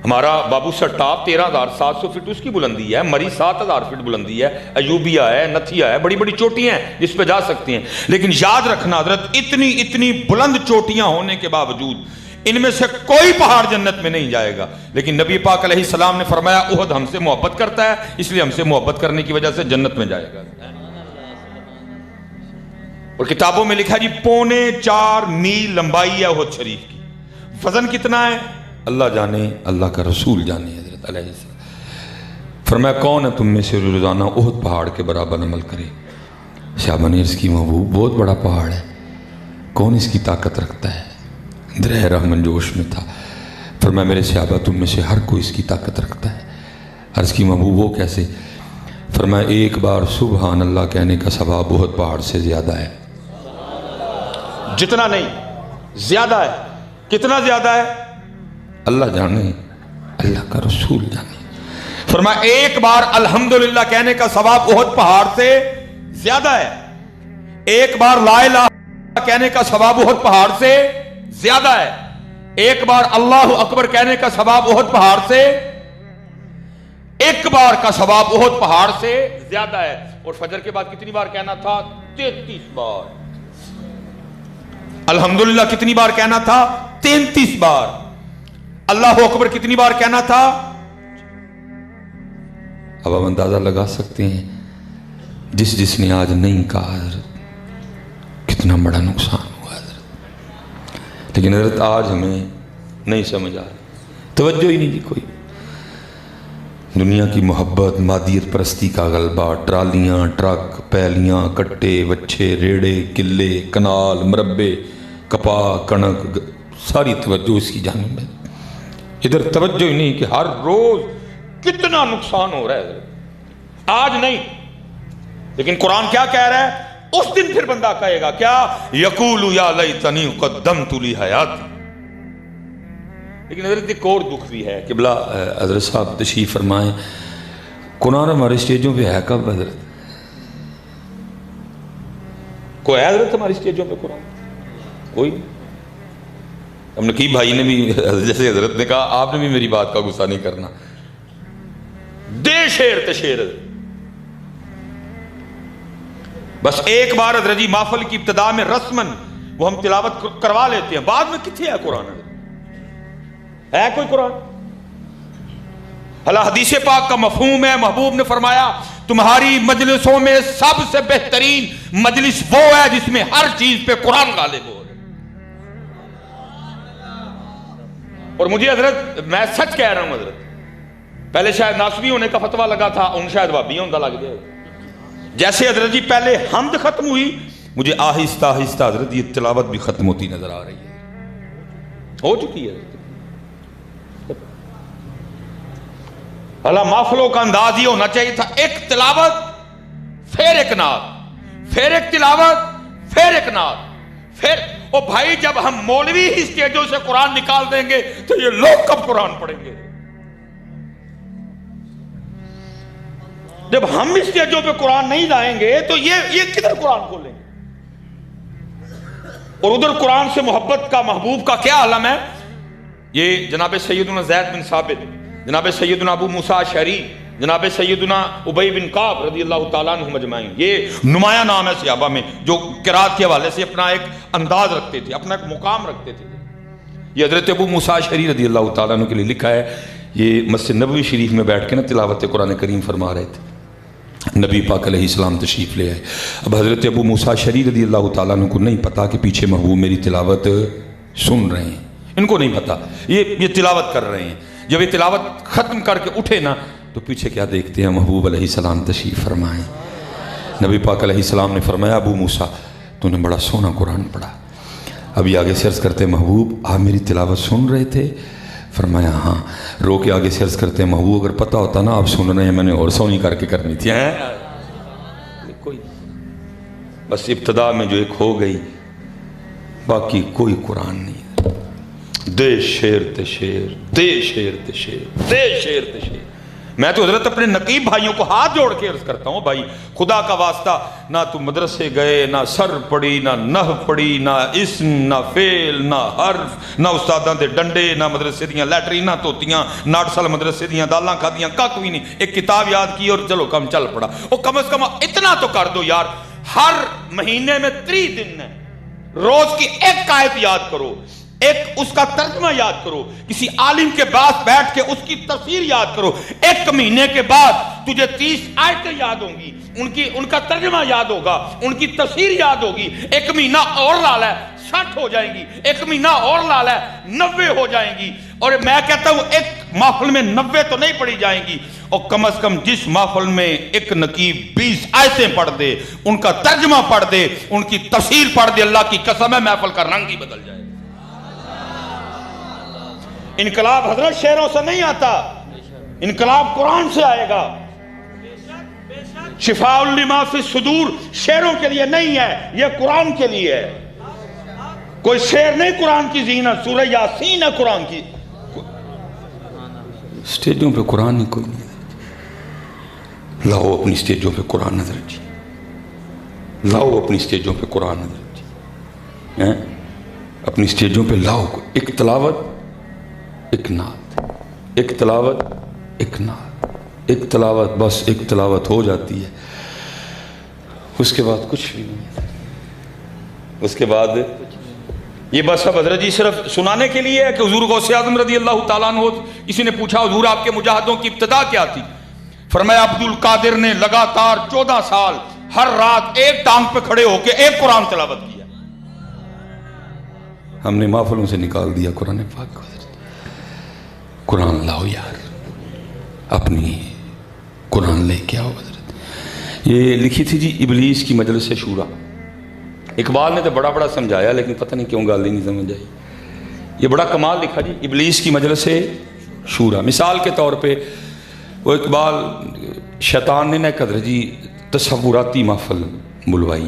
ہمارا بابو سر ٹاپ 13,700 فٹ اس کی بلندی ہے، مری 7,000 فٹ بلندی ہے، ایوبیہ ہے، نتھیا ہے، بڑی بڑی چوٹیاں ہیں جس پہ جا سکتے ہیں. لیکن یاد رکھنا حضرت اتنی بلند چوٹیاں ہونے کے باوجود ان میں سے کوئی پہاڑ جنت میں نہیں جائے گا. لیکن نبی پاک علیہ السلام نے فرمایا احد ہم سے محبت کرتا ہے، اس لیے ہم سے محبت کرنے کی وجہ سے جنت میں جائے گا. اور کتابوں میں لکھا جی 4.25 میل لمبائی ہے احد شریف کی. وزن کتنا ہے اللہ جانے، اللہ کا رسول جانے. حضرت علیہ السلام فرمایا کون ہے تم میں سے روزانہ احد پہاڑ کے برابر عمل کرے؟ صحابہ نے عرض کی محبوب بہت بڑا پہاڑ ہے، کون اس کی طاقت رکھتا ہے؟ درہ رحمن جوش میں تھا. فرمایا میرے صحابہ تم میں سے ہر کوئی اس کی طاقت رکھتا ہے. عرض کی محبوب وہ کیسے؟ فرمایا ایک بار سبحان اللہ کہنے کا ثواب احد پہاڑ سے زیادہ ہے. جتنا نہیں زیادہ ہے. کتنا زیادہ ہے اللہ جانے، اللہ کا رسول جانے. فرمایا ایک بار الحمدللہ کہنے کا ثواب احد پہاڑ سے زیادہ ہے. ایک بار لا الہ کہنے کا ثواب احد پہاڑ سے زیادہ ہے. ایک بار اللہ اکبر کہنے کا ثواب احد پہاڑ سے، ایک بار کا ثواب احد پہاڑ سے زیادہ ہے. اور فجر کے بعد کتنی بار کہنا تھا؟ 33 بار. الحمدللہ کتنی بار کہنا تھا؟ 33 بار. اللہ اکبر کتنی بار کہنا تھا؟ اب ہم اندازہ لگا سکتے ہیں جس نے آج نہیں کہا حضرت کتنا بڑا نقصان ہوا حضرت. لیکن حضرت آج ہمیں نہیں سمجھ آ رہی، توجہ ہی نہیں دی کوئی. دنیا کی محبت، مادیت پرستی کا غلبہ، ٹرالیاں، ٹرک، پیلیاں، کٹے، وچھے، ریڑے، قلے، کنال، مربے، کپا، کنک، ساری توجہ اس کی جانب ہے. ادھر توجہ ہی نہیں کہ ہر روز کتنا نقصان ہو رہا ہے حضرت. آج نہیں، لیکن قرآن کیا کہہ رہا ہے؟ اس دن پھر بندہ کہے گا کیا؟ یقول یا لیتنی قدمت لی حیاتی. لیکن حضرت ایک اور دکھ بھی ہے. قبلہ حضرت صاحب تشریف فرمائیں، قرآن ہمارے اسٹیجوں پہ ہے کب حضرت؟ کوئی ہے حضرت ہماری اسٹیجوں پہ قرآن؟ کوئی. ہم نقیب بھائی نے بھی جیسے حضرت نے کہا، آپ نے بھی میری بات کا غصہ نہیں کرنا، دے شیر تے شیر. بس ایک بار حضرت جی محفل کی ابتدا میں رسمن وہ ہم تلاوت کروا لیتے ہیں، بعد میں کتنے ہے قرآن؟ ہے کوئی قرآن؟ اللہ حدیث پاک کا مفہوم ہے، محبوب نے فرمایا تمہاری مجلسوں میں سب سے بہترین مجلس وہ ہے جس میں ہر چیز پہ قرآن غالب ہو. اور مجھے حضرت، میں سچ کہہ رہا ہوں حضرت، پہلے شاید ناسبی ہونے کا فتویٰ لگا تھا، ان شاید وابی ہوندہ لگ جائے. جیسے حضرت جی پہلے حمد ختم ہوئی، مجھے آہستہ آہستہ حضرت یہ تلاوت بھی ختم ہوتی نظر آ رہی ہے، ہو چکی ہے۔ اللہ محفلوں کا انداز یہ ہونا چاہیے تھا، ایک تلاوت پھر ایک نعت، پھر ایک تلاوت پھر ایک نعت، پھر او بھائی جب ہم مولوی ہی اسٹیجوں سے قرآن نکال دیں گے تو یہ لوگ کب قرآن پڑھیں گے؟ جب ہم اسٹیجوں پہ قرآن نہیں لائیں گے تو یہ کدھر قرآن کھولیں گے؟ اور ادھر قرآن سے محبت کا، محبوب کا کیا عالم ہے؟ یہ جناب سیدنا زید بن ثابت، جناب سیدنا ابو موسیٰ اشعری، جناب سیدنا ابی بن کعب رضی اللہ تعالیٰ عنہم اجمعین، یہ نمایاں نام ہے صحابہ میں جو قرات کے حوالے سے اپنا ایک انداز رکھتے تھے، اپنا ایک مقام رکھتے تھے۔ یہ حضرت ابو موسیٰ اشعری رضی اللہ تعالیٰ عنہ کے لیے لکھا ہے، یہ مسجد نبوی شریف میں بیٹھ کے نا تلاوت قرآن کریم فرما رہے تھے، نبی پاک علیہ السلام تشریف لے آئے۔ اب حضرت ابو موسیٰ اشعری رضی اللہ تعالیٰ عنہ کو نہیں پتا کہ پیچھے محبوب میری تلاوت سن رہے ہیں، ان کو نہیں پتا، یہ تلاوت کر رہے ہیں۔ جب یہ تلاوت ختم کر کے اٹھے نا تو پیچھے کیا دیکھتے ہیں؟ محبوب علیہ السلام تشریف فرمائیں۔ نبی پاک علیہ السلام نے فرمایا ابو موسیٰ تو نے بڑا سونا قرآن پڑھا۔ ابھی آگے سے عرض کرتے محبوب آپ میری تلاوت سن رہے تھے؟ فرمایا ہاں۔ رو کے آگے سے عرض کرتے محبوب اگر پتہ ہوتا نا آپ سن رہے ہیں میں نے اور سونی کر کے کرنی تھی۔ کوئی بس ابتدا میں جو ایک ہو گئی، باقی کوئی قرآن نہیں۔ دے شیر تے شیر، دے شیر تے شیر، دے شیر تے شیر۔ میں تو حضرت اپنے نقیب بھائیوں کو ہاتھ جوڑ کے عرض کرتا ہوں بھائی خدا کا واسطہ، نہ تو مدرسے گئے، نہ سر پڑھی، نہ نحو پڑھی، نہ اسم، نہ فعل، نہ حرف، نہ استاداں دے ڈنڈے، نہ مدرسے دیاں لیٹریناں توتیاں، ناٹ سال مدرسے دیاں دالاں کھادیاں، کک بھی نہیں، ایک کتاب یاد کی اور چلو کم چل پڑا۔ وہ کم از کم اتنا تو کر دو یار، ہر مہینے میں 3 دن ہے، روز کی ایک آیت یاد کرو، ایک اس کا ترجمہ یاد کرو، کسی عالم کے پاس بیٹھ کے اس کی تفسیر یاد کرو، ایک مہینے کے بعد تجھے 30 آیتیں یاد ہوں گی، ان کا ترجمہ یاد ہوگا، ان کی تفسیر یاد ہوگی، ایک مہینہ اور لا لے 60 ہو جائیں گی، ایک مہینہ اور لا لے 90 ہو جائیں گی۔ اور میں کہتا ہوں ایک محفل میں 90 تو نہیں پڑھی جائیں گی، اور کم از کم جس محفل میں ایک نقیب 20 آیتیں پڑھ دے، ان کا ترجمہ پڑھ دے، ان کی تفسیر پڑھ دے، اللہ کی قسم ہے محفل کا رنگ ہی بدل جائے۔ انقلاب حضرت شعروں سے نہیں آتا، انقلاب قرآن سے آئے گا۔ شفاء لما فی الصدور شعروں کے لیے نہیں ہے، یہ قرآن کے لیے ہے۔ کوئی شعر نہیں قرآن کی زینت، سورہ یاسین ہے قرآن کی۔ سٹیجوں پہ قرآن ہی کوئی نہیں، لاؤ اپنی سٹیجوں پہ قرآن نظر جی، لاؤ اپنی سٹیجوں پہ قرآن نظر جی، اپنی سٹیجوں پہ لاؤ ایک تلاوت ایک نعت، ایک تلاوت ایک نعت، ایک تلاوت، بس ایک تلاوت ہو جاتی ہے، اس کے بعد کچھ بھی نہیں، اس کے بعد یہ بس اب حضرت جی صرف سنانے کے لیے ہے کہ حضور غوث اعظم رضی اللہ تعالیٰ عنہ، کسی نے پوچھا حضور آپ کے مجاہدوں کی ابتدا کیا تھی؟ فرمایا عبد القادر نے لگاتار 14 سال ہر رات ایک ٹانگ پہ کھڑے ہو کے ایک قرآن تلاوت کیا۔ ہم نے محفلوں سے نکال دیا قرآن پاک کو۔ قرآن لاؤ یار، اپنی قرآن لے کے آؤ حضرت۔ یہ لکھی تھی جی ابلیس کی مجلس شورا، اقبال نے تو بڑا بڑا سمجھایا لیکن پتہ نہیں کیوں گال ہی نہیں سمجھ آئی۔ یہ بڑا کمال لکھا جی، ابلیس کی مجلس شورا۔ مثال کے طور پہ وہ اقبال شیطان نے قدر جی تصوراتی محفل بلوائی،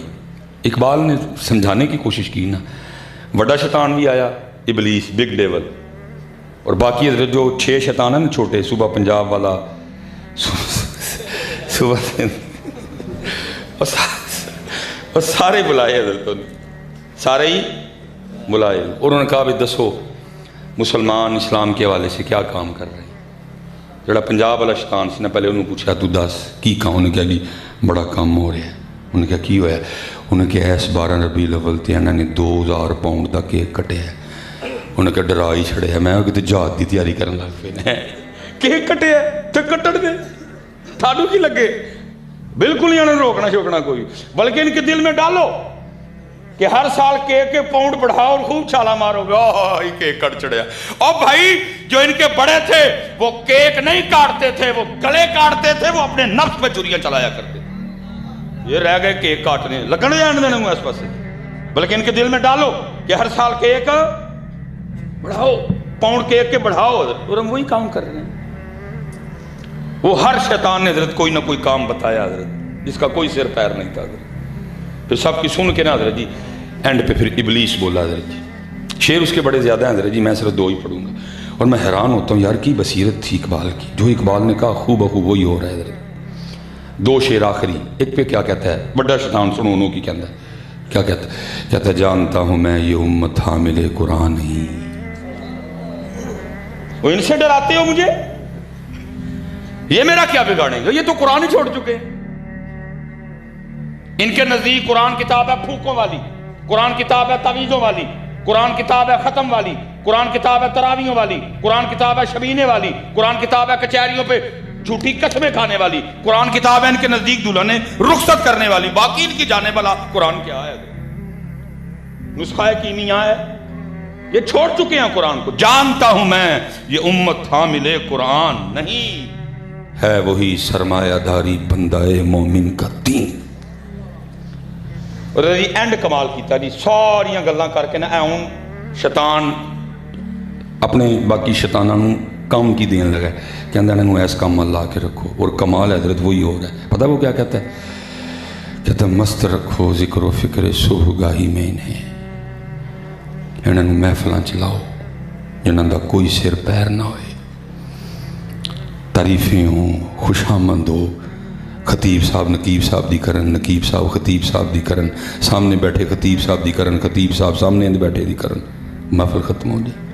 اقبال نے سمجھانے کی کوشش کی نا، بڑا شیطان بھی آیا ابلیس بگ ڈیول، اور باقی حضرت جو 6 شیطان ہیں نا چھوٹے، صبح پنجاب والا، صبح اور سارے بلائے حضرتوں نے، سارے ہی بلائے، اور انہوں نے کہا بھی دسو مسلمان اسلام کے حوالے سے کیا کام کر رہے ہیں؟ جڑا پنجاب والا شیطان سے نہ پہلے انہوں نے پوچھا تو دس کی کہا، انہوں نے کہا جی بڑا کام ہو رہا ہے۔ انہوں نے کہا کی ہوا ہے؟ انہوں نے کہا اس 12 ربیع الاول تے انہوں نے 2000 پاؤنڈ کا کیک کٹیا ہے۔ انہوں نے کہا ڈرا ہی چھڑے ہے، میں کہتے جہاد کی تیاری کرنے لگ پے، کیک کٹے تو کٹن دے، تھانوں کی لگے؟ بالکل نہیں انہوں نے روکنا شوکنا کوئی، بلکہ ان کے دل میں ڈالو کہ ہر سال کیک کے پاؤنڈ بڑھاؤ اور خوب چھالا مارو گے، آہ کیک کٹ چڑھیا۔ اور بھائی جو ان کے بڑے تھے وہ کیک نہیں کاٹتے تھے، وہ گلے کاٹتے تھے، وہ اپنے نفس پہ چھریاں چلایا کرتے تھے۔ یہ رہ گئے کیک کاٹنے لگن جان دینا ہوں اس پاس، بلکہ ان کے دل میں ڈالو کہ ہر سال کیک بڑھاؤ، پاؤنڈ کیک کے بڑھاؤ، اور ہم وہی کام کر رہے ہیں۔ وہ ہر شیطان نے حضرت کوئی نہ کوئی کام بتایا حضرت، جس کا کوئی سر پیر نہیں تھا حضرت۔ پھر سب کی سن کے نا حضرت جی اینڈ پہ پھر ابلیس بولا حضرت جی، شعر اس کے بڑے زیادہ ہیں حضرت جی، میں صرف 2 ہی پڑھوں گا، اور میں حیران ہوتا ہوں یار کی بصیرت تھی اقبال کی، جو اقبال نے کہا خوب بخوب وہی ہو رہا ہے حضرت۔ 2 شعر آخری، ایک پہ کیا کہتا ہے، بڑا شیطان سنو انہوں کی کہتا ہے، کیا کہتا ہے، کہتا ہے جانتا ہوں میں یہ امت حامل قرآن نہیں۔ وہ ان سے ڈراتے ہو مجھے، یہ میرا کیا بگاڑیں گے، یہ تو قرآن ہی چھوڑ چکے ہیں۔ ان کے نزدیک قرآن کتاب ہے پھوکوں والی، قرآن کتاب ہے تعویذوں والی، قرآن کتاب ہے ختم والی، قرآن کتاب ہے تراویحوں والی، قرآن کتاب ہے شبینے والی، قرآن کتاب ہے کچہریوں پہ جھوٹی قسمیں کھانے والی، قرآن کتاب ہے ان کے نزدیک دلہنیں رخصت کرنے والی، باقی ان کی جانے والا قرآن کیا ہے، نسخہ کیمیا ہے، یہ چھوڑ چکے ہیں قرآن کو۔ جانتا ہوں میں یہ امت حامل قرآن نہیں، ہے وہی سرمایہ داری بندہ مومن کا دین۔ اور اینڈ کمال کیتا جی، ساریاں گلاں کر کے نا اون شیطان اپنے باقی شیطاناں نوں کام کی دین لگا، کہندا انہاں نوں ایس کام اللہ کے رکھو، اور کمال حضرت وہی ہو رہا ہے۔ پتہ وہ کیا کہتا ہے، کہتا ہے مست رکھو ذکر و فکر صبح گاہی میں انہیں، انہاں نوں محفلاں چلاؤ جنہاں دا کوئی سر پیر نہ ہوئے، تعریفیں ہوں، خوش آمد ہو، خطیب صاحب نقیب صاحب دی کرن، نقیب صاحب خطیب صاحب دی کرن، سامنے بیٹھے خطیب صاحب دی کرن، خطیب صاحب سامنے بیٹھے دی کرن، محفل ختم ہو جائے،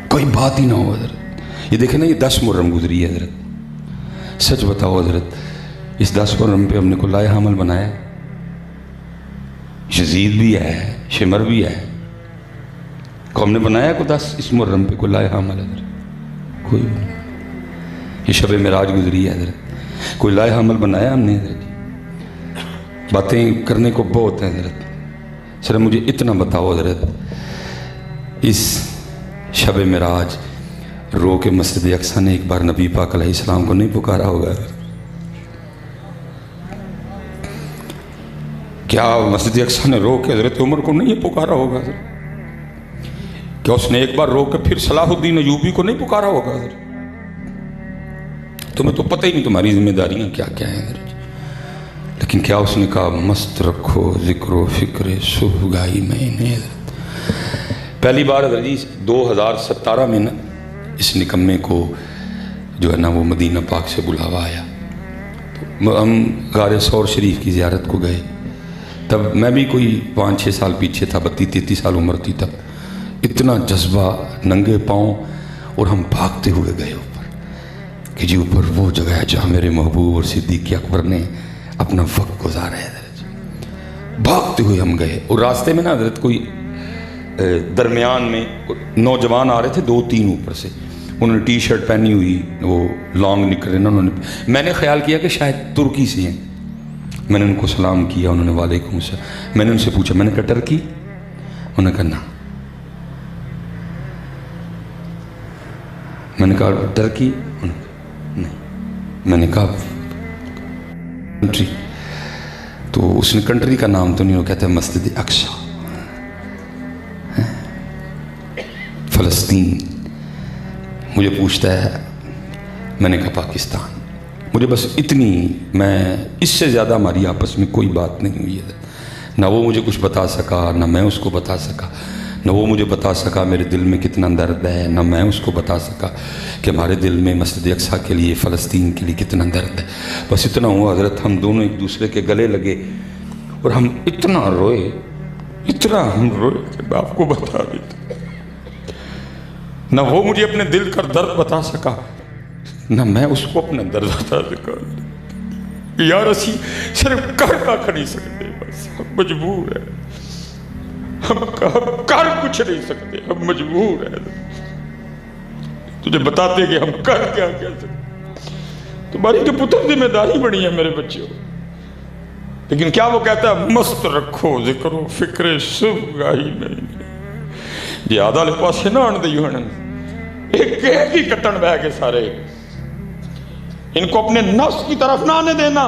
کوئی بات ہی نہ ہو حضرت۔ یہ دیکھیں نا، یہ 10 محرم گزری ہے حضرت، سچ بتاؤ حضرت، اس 10 محرم پہ ہم نے کو لائے حمل بنایا، یزید بھی ہے، شمر بھی ہے، کو ہم نے بنایا کو 10 اس محرم پہ کو لائے حمل حضرت، کوئی بھی نہیں۔ یہ شب معراج گزری ہے حضرت، کوئی لائے حمل بنایا ہم نے حضرت؟ باتیں کرنے کو بہت ہیں حضرت، صرف مجھے اتنا بتاؤ حضرت، اس شب معراج رو کے مسجد اقصیٰ نے ایک بار نبی پاک علیہ السلام کو نہیں پکارا ہوگا؟ کیا مسجد اقصیٰ نے رو کے حضرت عمر کو نہیں پکارا ہوگا حضرت؟ کیا اس نے ایک بار رو کے پھر صلاح الدین ایوبی کو نہیں پکارا ہوگا حضرت؟ تمہیں تو پتہ ہی نہیں تمہاری ذمہ داریاں کیا کیا ہیں حضرت، لیکن کیا اس نے کہا مست رکھو ذکر و فکر صبح گاہی میں انہیں حضرت۔ پہلی بار حضرت جی 2017 میں نا اس نکمے کو جو ہے نا وہ مدینہ پاک سے بلاوا آیا، تو ہم غار ثور شریف کی زیارت کو گئے، تب میں بھی کوئی 5-6 سال پیچھے تھا، 32-33 سال عمر تھی تب، اتنا جذبہ، ننگے پاؤں، اور ہم بھاگتے ہوئے گئے اوپر کہ جی اوپر وہ جگہ ہے جہاں میرے محبوب اور صدیق اکبر نے اپنا وقت گزارا ہے حضرت۔ بھاگتے ہوئے ہم گئے، اور راستے میں نا حضرت کوئی درمیان میں نوجوان آ رہے تھے 2-3 اوپر سے، انہوں نے ٹی شرٹ پہنی ہوئی، وہ لانگ نکلے نا، انہوں نے، میں نے خیال کیا کہ شاید ترکی سے ہیں، میں نے ان کو سلام کیا، انہوں نے وعلیکم السلام، میں نے ان سے پوچھا، میں نے کہا ٹرکی؟ انہوں نے کہا نا، میں نے کہا ٹرکی؟ نہیں، میں نے کہا کنٹری، تو اس نے کنٹری کا نام تو نہیں، وہ کہتا ہے مسجد اقصیٰ فلسطین۔ مجھے پوچھتا ہے، میں نے کہا پاکستان، مجھے بس اتنی، میں اس سے زیادہ ہماری آپس میں کوئی بات نہیں ہوئی ہے، نہ وہ مجھے کچھ بتا سکا، نہ میں اس کو بتا سکا، نہ وہ مجھے بتا سکا میرے دل میں کتنا درد ہے، نہ میں اس کو بتا سکا کہ ہمارے دل میں مسجد اقصیٰ کے لیے، فلسطین کے لیے کتنا درد ہے۔ بس اتنا ہوا حضرت، ہم دونوں ایک دوسرے کے گلے لگے، اور ہم اتنا روئے، اتنا ہم روئے کہ میں آپ کو بتا دیتا، نہ وہ مجھے اپنے دل کا درد بتا سکا، نہ میں اس کو اپنا درد بتا سکا۔ یار اسی صرف کر نہیں سکتے، بس ہم مجبور ہیں، ہم کر کچھ نہیں سکتے، ہم مجبور ہیں۔ تجھے بتاتے کہ ہم کر کیا سکتے، تمہاری تو پتر ذمہ داری بڑی ہے میرے بچے ہو، لیکن کیا وہ کہتا ہے مست رکھو ذکر و فکر صبح گاہی میں، جی آدھا لے پاسے نہ آن دیو ہن، ایک ہی کٹن بہ کے سارے، ان کو اپنے نفس کی طرف نہ آنے دینا،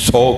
100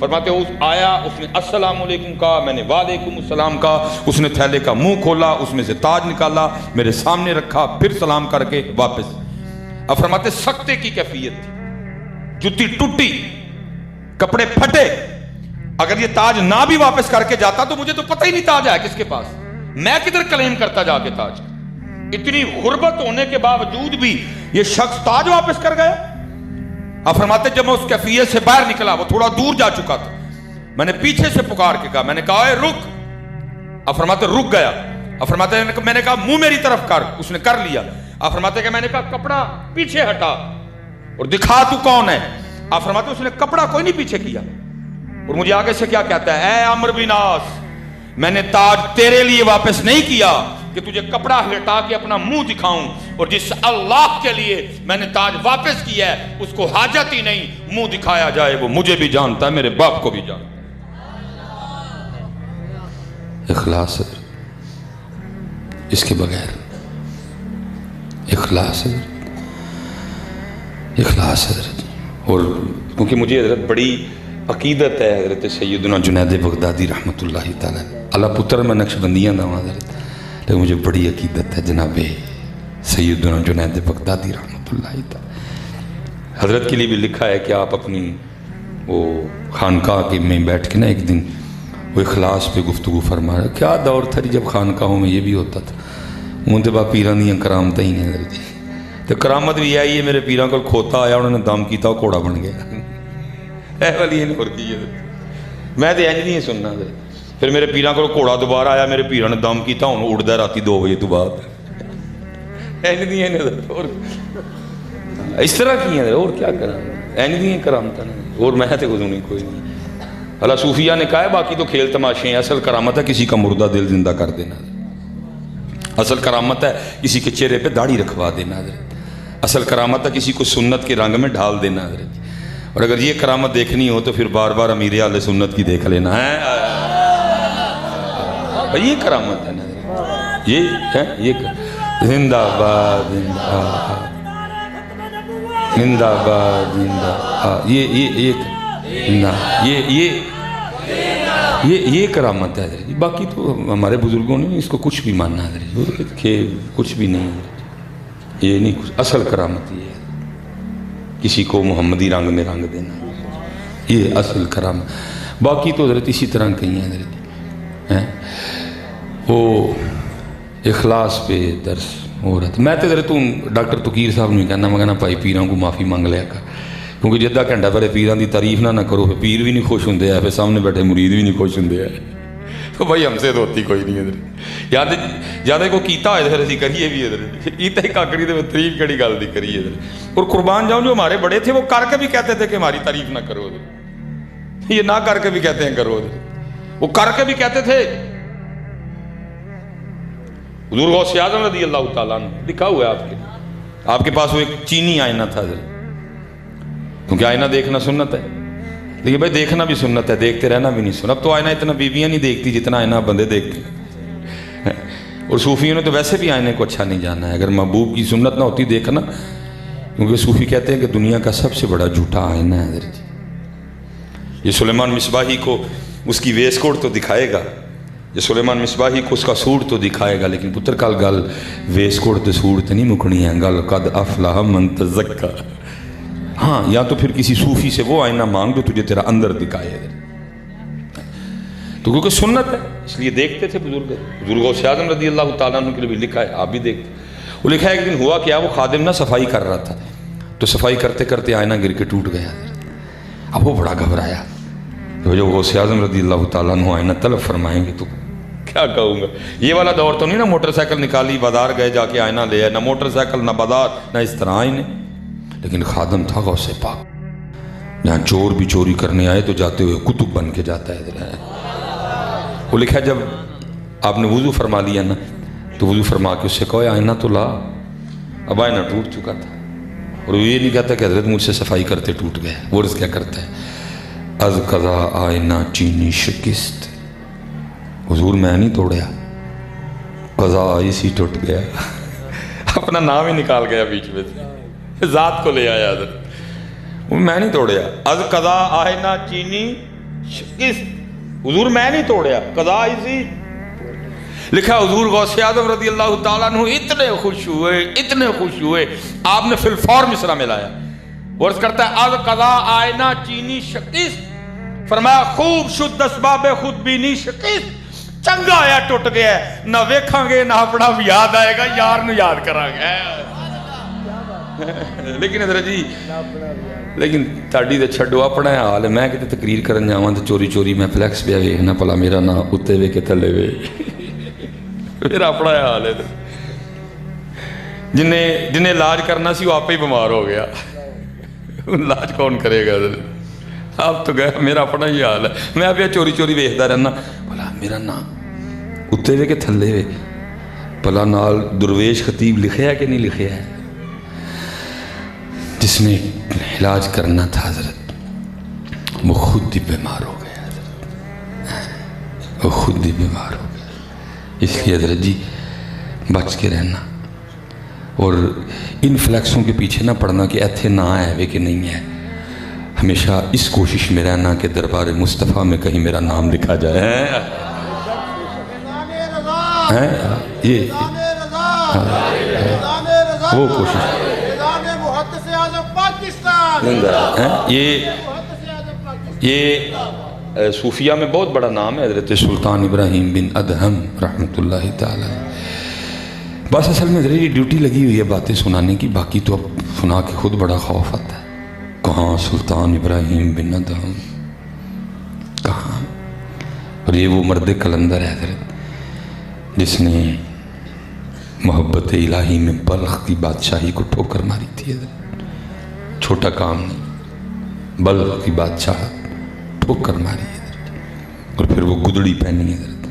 فرماتے ہیں آیا، اس نے السلام علیکم کہا، میں نے وعلیکم السلام کہا، اس نے تھیلے کا منہ کھولا، اس میں سے تاج نکالا، میرے سامنے رکھا، پھر سلام کر کے واپس۔ اب فرماتے سکتے کی کیفیت تھی، جوتی ٹوٹی، کپڑے پھٹے، اگر یہ تاج نہ بھی واپس کر کے جاتا تو مجھے تو پتہ ہی نہیں تاج ہے کس کے پاس، میں کدھر کلیم کرتا جا کے تاج۔ اتنی غربت ہونے کے باوجود بھی یہ شخص تاج واپس کر گیا۔ اب فرماتے جب میں اس کیفیت سے باہر نکلا، وہ تھوڑا دور جا چکا تھا، میں نے پیچھے سے پکار کے کہا، میں نے کہا اے رک۔ اب فرماتے رک گیا۔ اب فرماتے میں نے کہا منہ میری طرف کر، اس نے کر لیا۔ اب فرماتے کہ میں نے کہا کپڑا پیچھے ہٹا اور دکھا تو کون ہے۔ اب فرماتے اس نے کپڑا کوئی نہیں پیچھے کیا، اور مجھے آگے سے کیا کہتا ہے، اے عمرو بن عاص، میں نے تاج تیرے لیے واپس نہیں کیا کہ تجھے کپڑا ہٹا کے اپنا منہ دکھاؤں، اور جس اللہ کے لیے میں نے تاج واپس کیا ہے اس کو حاجت ہی نہیں منہ دکھایا جائے، وہ مجھے بھی جانتا ہے، میرے باپ کو بھی جانتا ہے۔ اخلاص ہے، اس کے بغیر اخلاص ہے، اخلاص ہے۔ اور کیونکہ مجھے حضرت بڑی عقیدت ہے حضرت سیدنا جنید بغدادی رحمۃ اللہ تعالیٰ، اللہ پتر میں نقشبندیاں دا حضرت، لیکن مجھے بڑی عقیدت ہے جناب سیدنا جنید بغدادی رحمۃ اللہ تعالیٰ۔ حضرت کے لیے بھی لکھا ہے کہ آپ اپنی وہ خانقاہ کے میں بیٹھ کے نا ایک دن وہ اخلاص پہ گفتگو فرما رہا، کیا دور تھا جب خانقاہوں میں یہ بھی ہوتا تھا، منتبہ پیران دیاں کرامتیں ہی ہیں حضرت جی، تو کرامت بھی آئی ہے، میرے پیران کو کھوتا آیا، انہوں نے دم کیتا وہ کوڑا بن گیا، اے والی نہیں اور کی ہے، میں تو اینج نہیں سننا حضرت۔ پھر میرے پیران کو کوڑا دوبارہ آیا، میرے پیران نے دم کیتا، انہوں اڑ دا راتی 2 بجے تو بعد، اینج نہیں ہے حضرت، اور اس طرح کی ہیں اور کیا کریں، اینج نہیں ہے کرامتیں، اور میں تے نہیں کوئی نہیں۔ اللہ صوفیہ نے کہا ہے باقی تو کھیل تماشے ہیں، اصل کرامت ہے کسی کا مردہ دل زندہ کر دینا، اصل کرامت ہے کسی کے چہرے پہ داڑھی رکھوا دینا حضرت، اصل کرامت ہے کسی کو سنت کے رنگ میں ڈھال دینا حضرت۔ اور اگر یہ کرامت دیکھنی ہو تو پھر بار بار امیر اہل سنت کی دیکھ لینا ہے، یہ کرامت ہے نا، یہ ہے یہ زندہ باد زندہ باد زندہ باد زندہ باد، یہ کرامت ہے حضرت۔ باقی تو ہمارے بزرگوں نے اس کو کچھ بھی ماننا حضرت، کہ کچھ بھی نہیں، یہ نہیں کچھ، اصل کرامت یہ ہے کسی کو محمدی رنگ میں رنگ دینا، یہ اصل کرامت۔ باقی تو حضرت اسی طرح کہیں ہیں حضرت، وہ اخلاص پہ درس ہو رہا تھا۔ میں تو حضرت ڈاکٹر تقیر صاحب نے کہنا، میں کہنا بھائی پیران کو معافی مانگ لیا کر، کیونکہ جدہ گھنٹہ پہلے پیران دی تعریف نہ کرو، پھر پیر بھی نہیں خوش ہوندے ہیں، پھر سامنے بیٹھے مرید بھی نہیں خوش ہوندے ہیں، تو بھائی ہم سے تو ہوتی کوئی نہیں حضرت، یاد کو کیتا ہے حضرت اسی کریے بھی حضرت، کیتا ہی کاکڑی تو تعریف کڑی گل دی کریے حضرت۔ اور قربان جاؤں جو ہمارے بڑے تھے وہ کر کے بھی کہتے تھے کہ ہماری تعریف نہ کرو حضرت، یہ نہ کر کے بھی کہتے ہیں کرو حضرت، وہ کر کے بھی کہتے تھے۔ حضور غوث اعظم رضی اللہ تعالیٰ عنہ لکھا ہوا ہے آپ کے پاس وہ ایک چینی آئینہ تھا حضرت، کیونکہ آئینہ دیکھنا سنت ہے، لیکن بھائی دیکھنا بھی سنت ہے، دیکھتے رہنا بھی نہیں سنت۔ اب تو آئینہ اتنا بیویاں نہیں دیکھتی جتنا آئینہ بندے دیکھتے ہیں، اور صوفیوں نے تو ویسے بھی آئینے کو اچھا نہیں جانا ہے، اگر محبوب کی سنت نہ ہوتی دیکھنا، کیونکہ صوفی کہتے ہیں کہ دنیا کا سب سے بڑا جھوٹا آئینہ ہے حضرت۔ یہ سلیمان مصباحی کو اس کی ویس کوٹ تو دکھائے گا، یہ سلیمان مصباحی کو اس کا سوٹ تو دکھائے گا، لیکن پتر کل گل ویس کوٹ تے سوٹ تے نہیں مکڑی ہے، گل قد افلح من تزکا۔ ہاں، یا تو پھر کسی صوفی سے وہ آئینہ مانگ جو تجھے تیرا اندر دکھائے، تو کیونکہ سنت ہے اس لیے دیکھتے تھے بزرگ۔ بزرگ غوث اعظم رضی اللہ تعالیٰ عنہ کے لیے بھی لکھا ہے، آپ بھی دیکھتے، وہ لکھا ہے ایک دن ہوا کیا، وہ خادم نہ صفائی کر رہا تھا، تو صفائی کرتے کرتے آئینہ گر کے ٹوٹ گیا، اب وہ بڑا گھبرایا، تو جب غوث اعظم رضی اللہ تعالیٰ عنہ آئینہ طلب فرمائیں گے تو کیا کہوں گا، یہ والا دور تو نہیں نا موٹر سائیکل نکالی بازار گئے جا کے آئینہ لے آئے، نہ موٹر سائیکل نہ بازار نہ اس طرح آئینے، لیکن خادم تھا غوث پاک، جہاں چور بھی چوری کرنے آئے تو جاتے ہوئے کتب بن کے جاتا ہے۔ وہ لکھا جب آپ نے وضو فرما لیا نا تو وضو فرما کے اس سے کہو آئینہ تو لا، اب آئینہ ٹوٹ چکا تھا، اور وہ یہ نہیں کہتا کہ حضرت مجھ سے صفائی کرتے ٹوٹ گیا، وہ عرض کیا کرتا ہے، از قضا آئینہ چینی شکست، حضور میں نہیں توڑیا، قضا اسی ٹوٹ گیا، اپنا نام ہی نکال گیا بیچ میں سے، ذات کو لے آیا حضرت، میں نہیں توڑیا، از قضا آئینہ چینی شکست. حضور میں نہیں توڑیا, قضا آئی سی. لکھا حضور غوث اعظم رضی اللہ تعالیٰ عنہ اتنے خوش ہوئے, آپ نے فی الفور مصرع میں لایا. ورز کرتا ہے از قضا آئینہ چینی شکست, فرمایا خوب شد اسباب خود بینی شکست. چنگا آیا ٹوٹ گیا, نہ ویکھاں گے نہ اپنا بھی یاد آئے گا, یار نو یاد کرا گے. لیکن حضرت جی لیکن تاڑی دے چھڑو اپنا حال ہے. میں کتے تقریر کرن جاواں تے چوری چوری میں فلیکس پہ ویکھنا پلا میرا نا اتے وے کے تھلے وے. میرا اپنا حال ہے. جنہیں علاج کرنا سی وہ آپ ہی بیمار ہو گیا. علاج کون کرے گا؟ آپ تو گیا, میرا اپنا ہی حال ہے. میں اب چوری چوری ویکھدا رہنا بھلا میرا نا اتے وے کے تھلے وے, بھلا نال درویش خطیب لکھیا ہے کہ نہیں لکھیا ہے. جس نے علاج کرنا تھا حضرت وہ خود ہی بیمار ہو گیا حضرت, وہ خود ہی بیمار ہو گیا. اس لیے حضرت جی بچ کے رہنا, اور ان فلیکسوں کے پیچھے نہ پڑنا کہ ایتھے نہ ہے وہ کہ نہیں ہے. ہمیشہ اس کوشش میں رہنا کہ دربار مصطفیٰ میں کہیں میرا نام لکھا جائے. یہ وہ کوشش, یہ صوفیہ میں بہت بڑا نام ہے حضرت سلطان ابراہیم بن ادہم رحمۃ اللہ تعالی. بس اصل میں حضرت ڈیوٹی لگی ہوئی ہے باتیں سنانے کی, باقی تو اب سنا کے خود بڑا خوف آتا ہے. کہاں سلطان ابراہیم بن ادہم کہاں؟ اور یہ وہ مرد کلندر ہے حضرت جس نے محبت الہی میں بلخ کی بادشاہی کو ٹھوکر ماری تھی حضرت. چھوٹا کام نہیں, بلخ کی بادشاہ ٹھوکر ماری حضرت, اور پھر وہ گدڑی پہنی حضرت.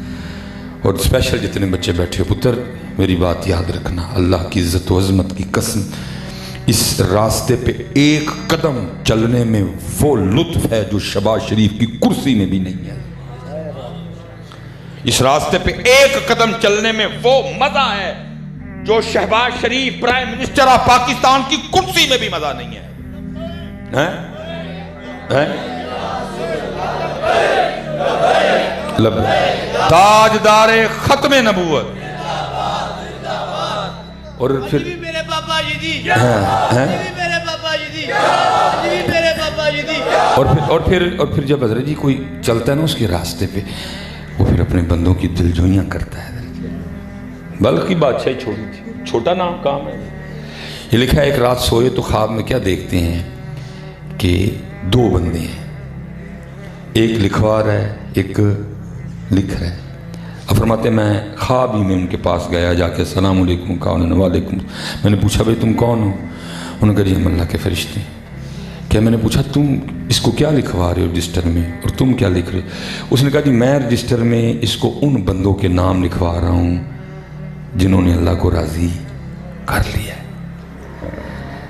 اور اسپیشل جتنے بچے بیٹھے ہو پتر میری بات یاد رکھنا, اللہ کی عزت و عظمت کی قسم, اس راستے پہ ایک قدم چلنے میں وہ لطف ہے جو شہباز شریف کی کرسی میں بھی نہیں ہے. اس راستے پہ ایک قدم چلنے میں وہ مزہ ہے جو شہباز شریف پرائم منسٹر آف پاکستان کی کرسی میں بھی مزہ نہیں ہے. تاجدار ختم نبوت. اور پھر میرے پاپا جی اور پھر جب حضرت جی کوئی چلتا ہے نا اس کے راستے پہ, وہ پھر اپنے بندوں کی دلجوئیاں کرتا ہے. بلکہ بادشاہی چھوٹی تھی, چھوٹا نام کام ہے. یہ لکھا ہے ایک رات سوئے تو خواب میں کیا دیکھتے ہیں کہ دو بندے ہیں, ایک لکھوا رہا ہے ایک لکھ رہا ہے. اب فرماتے میں خواب ہی میں ان کے پاس گیا, جا کے السلام علیکم کہا. انہوں نے وعلیکم. میں نے پوچھا بھائی تم کون ہو؟ انہوں نے کہا جی ہم اللہ کے فرشتے ہیں. کیا میں نے پوچھا تم اس کو کیا لکھوا رہے ہو رجسٹر میں, اور تم کیا لکھ رہے ہو؟ اس نے کہا جی میں رجسٹر میں اس کو ان بندوں کے نام لکھوا رہا ہوں جنہوں نے اللہ کو راضی کر لیا ہے.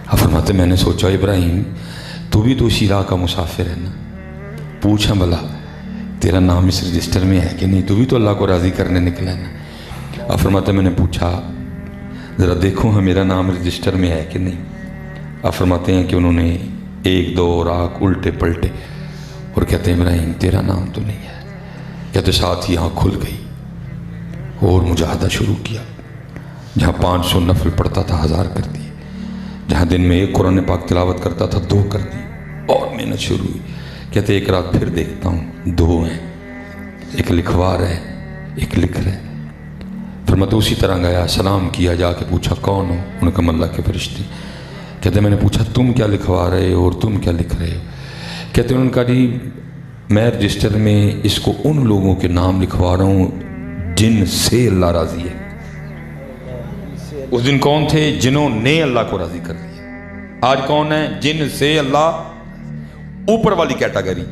اب فرماتے میں نے سوچا ابراہیم تو بھی تو اسی راہ کا مسافر ہے نا, پوچھا بھلا تیرا نام اس رجسٹر میں ہے کہ نہیں, تو بھی تو اللہ کو راضی کرنے نکلا ہے نا. اب فرماتے میں نے پوچھا ذرا دیکھو ہاں میرا نام رجسٹر میں ہے کہ نہیں. اب فرماتے ہیں کہ انہوں نے ایک دو راک الٹے پلٹے اور کہتے ہیں ابراہیم تیرا نام تو نہیں ہے. کہتے ساتھ ہی آنکھ کھل گئی اور مجاہدہ شروع کیا. جہاں 500 نفل پڑھتا تھا 1000 کر دیے, جہاں دن میں ایک قرآن پاک تلاوت کرتا تھا 2 کر دی, اور محنت شروع ہوئی. کہتے ایک رات پھر دیکھتا ہوں 2 ہیں, ایک لکھوا رہا ہے ایک لکھ رہا ہے. پھر میں تو اسی طرح گیا, سلام کیا, جا کے پوچھا کون ہو؟ انہوں نے کہا اللہ کے فرشتے. کہتے میں نے پوچھا تم کیا لکھوا رہے ہو اور تم کیا لکھ رہے ہو؟ کہتے انہوں نے کہا جی میں رجسٹر میں اس کو ان لوگوں کے نام لکھوا رہا ہوں جن سے اللہ راضی ہے. اس دن کون تھے؟ جنہوں نے اللہ کو راضی کر لیا. آج کون ہے؟ جن سے اللہ, اوپر والی کیٹاگری.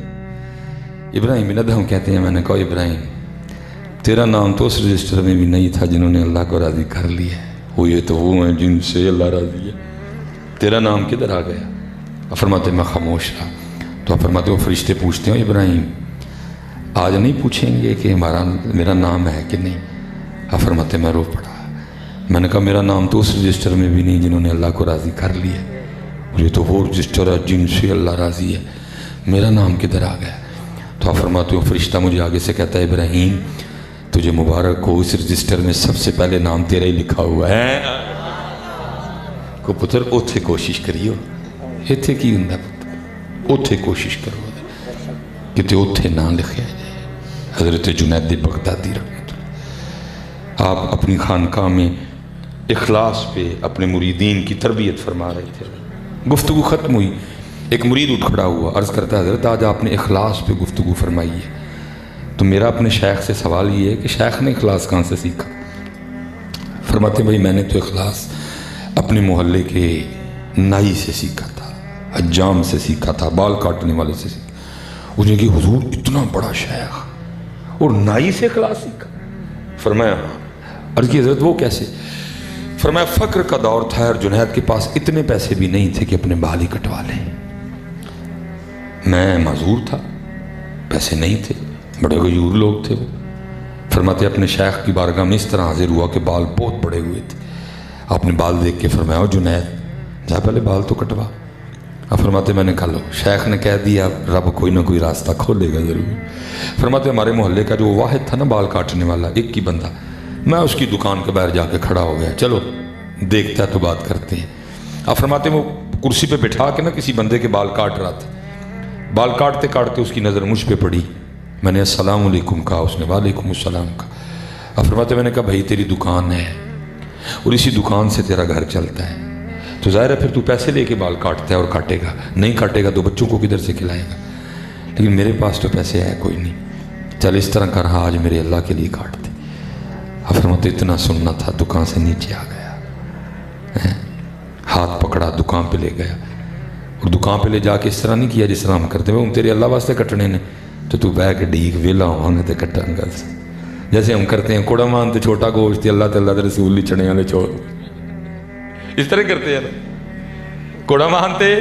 ابراہیم بن ادہم کہتے ہیں میں نے کہا ابراہیم تیرا نام تو اس رجسٹر میں بھی نہیں تھا جنہوں نے اللہ کو راضی کر لیا ہے, وہ یہ تو وہ ہیں جن سے اللہ راضی ہے. تیرا نام کدھر آ گیا؟ فرماتے میں خاموش رہا. تو فرماتے وہ فرشتے پوچھتے ہیں ابراہیم آج نہیں پوچھیں گے کہ میرا نام ہے کہ نہیں؟ فرماتے میں رو پڑا. میں نے کہا میرا نام تو اس رجسٹر میں بھی نہیں جنہوں نے اللہ کو راضی کر لیا, اور یہ تو وہ رجسٹر ہے جن سے اللہ راضی ہے, میرا نام کدھر آ گیا؟ تو آپ فرماتے ہو فرشتہ مجھے آگے سے کہتا ہے ابراہیم تجھے مبارک ہو، اس رجسٹر میں سب سے پہلے نام تیرا ہی لکھا ہوا ہے۔ کو پتر اوتھے کوشش کریو، ایتھے کی ہوندا پتر، اوتھے کوشش کرو کہ اوتھے نہ لکھیا جائے۔ حضرت جنید بغدادی رحمۃ اللہ آپ اپنی خانقاہ میں اخلاص پہ اپنے مریدین کی تربیت فرما رہے تھے۔ گفتگو ختم ہوئی، ایک مرید اٹھ کھڑا ہوا، عرض کرتا ہے حضرت آج آپ نے اخلاص پہ گفتگو فرمائی ہے، تو میرا اپنے شیخ سے سوال یہ ہے کہ شیخ نے اخلاص کہاں سے سیکھا؟ فرماتے بھائی میں نے تو اخلاص اپنے محلے کے نائی سے سیکھا تھا، حجام سے سیکھا تھا، بال کاٹنے والے سے سیکھا۔ انہیں کہ حضور اتنا بڑا شیخ اور نائی سے اخلاص سیکھا؟ فرمایا ہاں۔ عرض کی حضرت وہ کیسے؟ فرمایا فقر کا دور تھا اور جنید کے پاس اتنے پیسے بھی نہیں تھے کہ اپنے بال ہی کٹوا لیں۔ میں معذور تھا، پیسے نہیں تھے، بڑے غیور لوگ تھے وہ۔ فرماتے اپنے شیخ کی بارگاہ میں اس طرح حاضر ہوا کہ بال بہت بڑے ہوئے تھے۔ آپ نے بال دیکھ کے فرمایا جنید جا پہلے بال تو کٹوا۔ اب فرماتے میں نے کہا لو شیخ نے کہہ دیا رب کوئی نہ کوئی راستہ کھولے گا ضرور۔ فرماتے ہمارے محلے کا جو واحد تھا نا بال کاٹنے والا، ایک ہی بندہ، میں اس کی دکان کے باہر جا کے کھڑا ہو گیا، چلو دیکھتا ہے تو بات کرتے ہیں۔ اب فرماتے وہ کرسی پہ بٹھا کے نا کسی بندے کے بال کاٹ رہا تھا، بال کاٹتے کاٹتے اس کی نظر مجھ پہ پڑی، میں نے السلام علیکم کہا، اس نے وعلیکم السلام کہا۔ اب فرماتے میں نے کہا بھائی تیری دکان ہے اور اسی دکان سے تیرا گھر چلتا ہے، تو ظاہر ہے پھر تو پیسے لے کے بال کاٹتا ہے اور کاٹے گا، نہیں کاٹے گا تو بچوں کو کدھر سے کھلائے گا، لیکن میرے پاس تو پیسے ہے کوئی نہیں، چل اس طرح کر آج میرے اللہ کے لیے کاٹ دے۔ اب فرماتے اتنا سننا تھا دکان سے نیچے آ گیا، ہاتھ پکڑا دکان پہ لے گیا، اور دکان پہ لے جا کے اس طرح نہیں کیا جس طرح ہم کرتے ہیں تیرے اللہ واسطے کٹنے نے تو بہ کے ڈیک ویلا ہوں تے کٹن گا، جیسے ہم کرتے ہیں کوڑا مان تے چھوٹا گوشت اللہ تے اللہ دے رسول لی چنے والے چھوڑ، اس طرح کرتے ہیں نا، کوڑا مان تے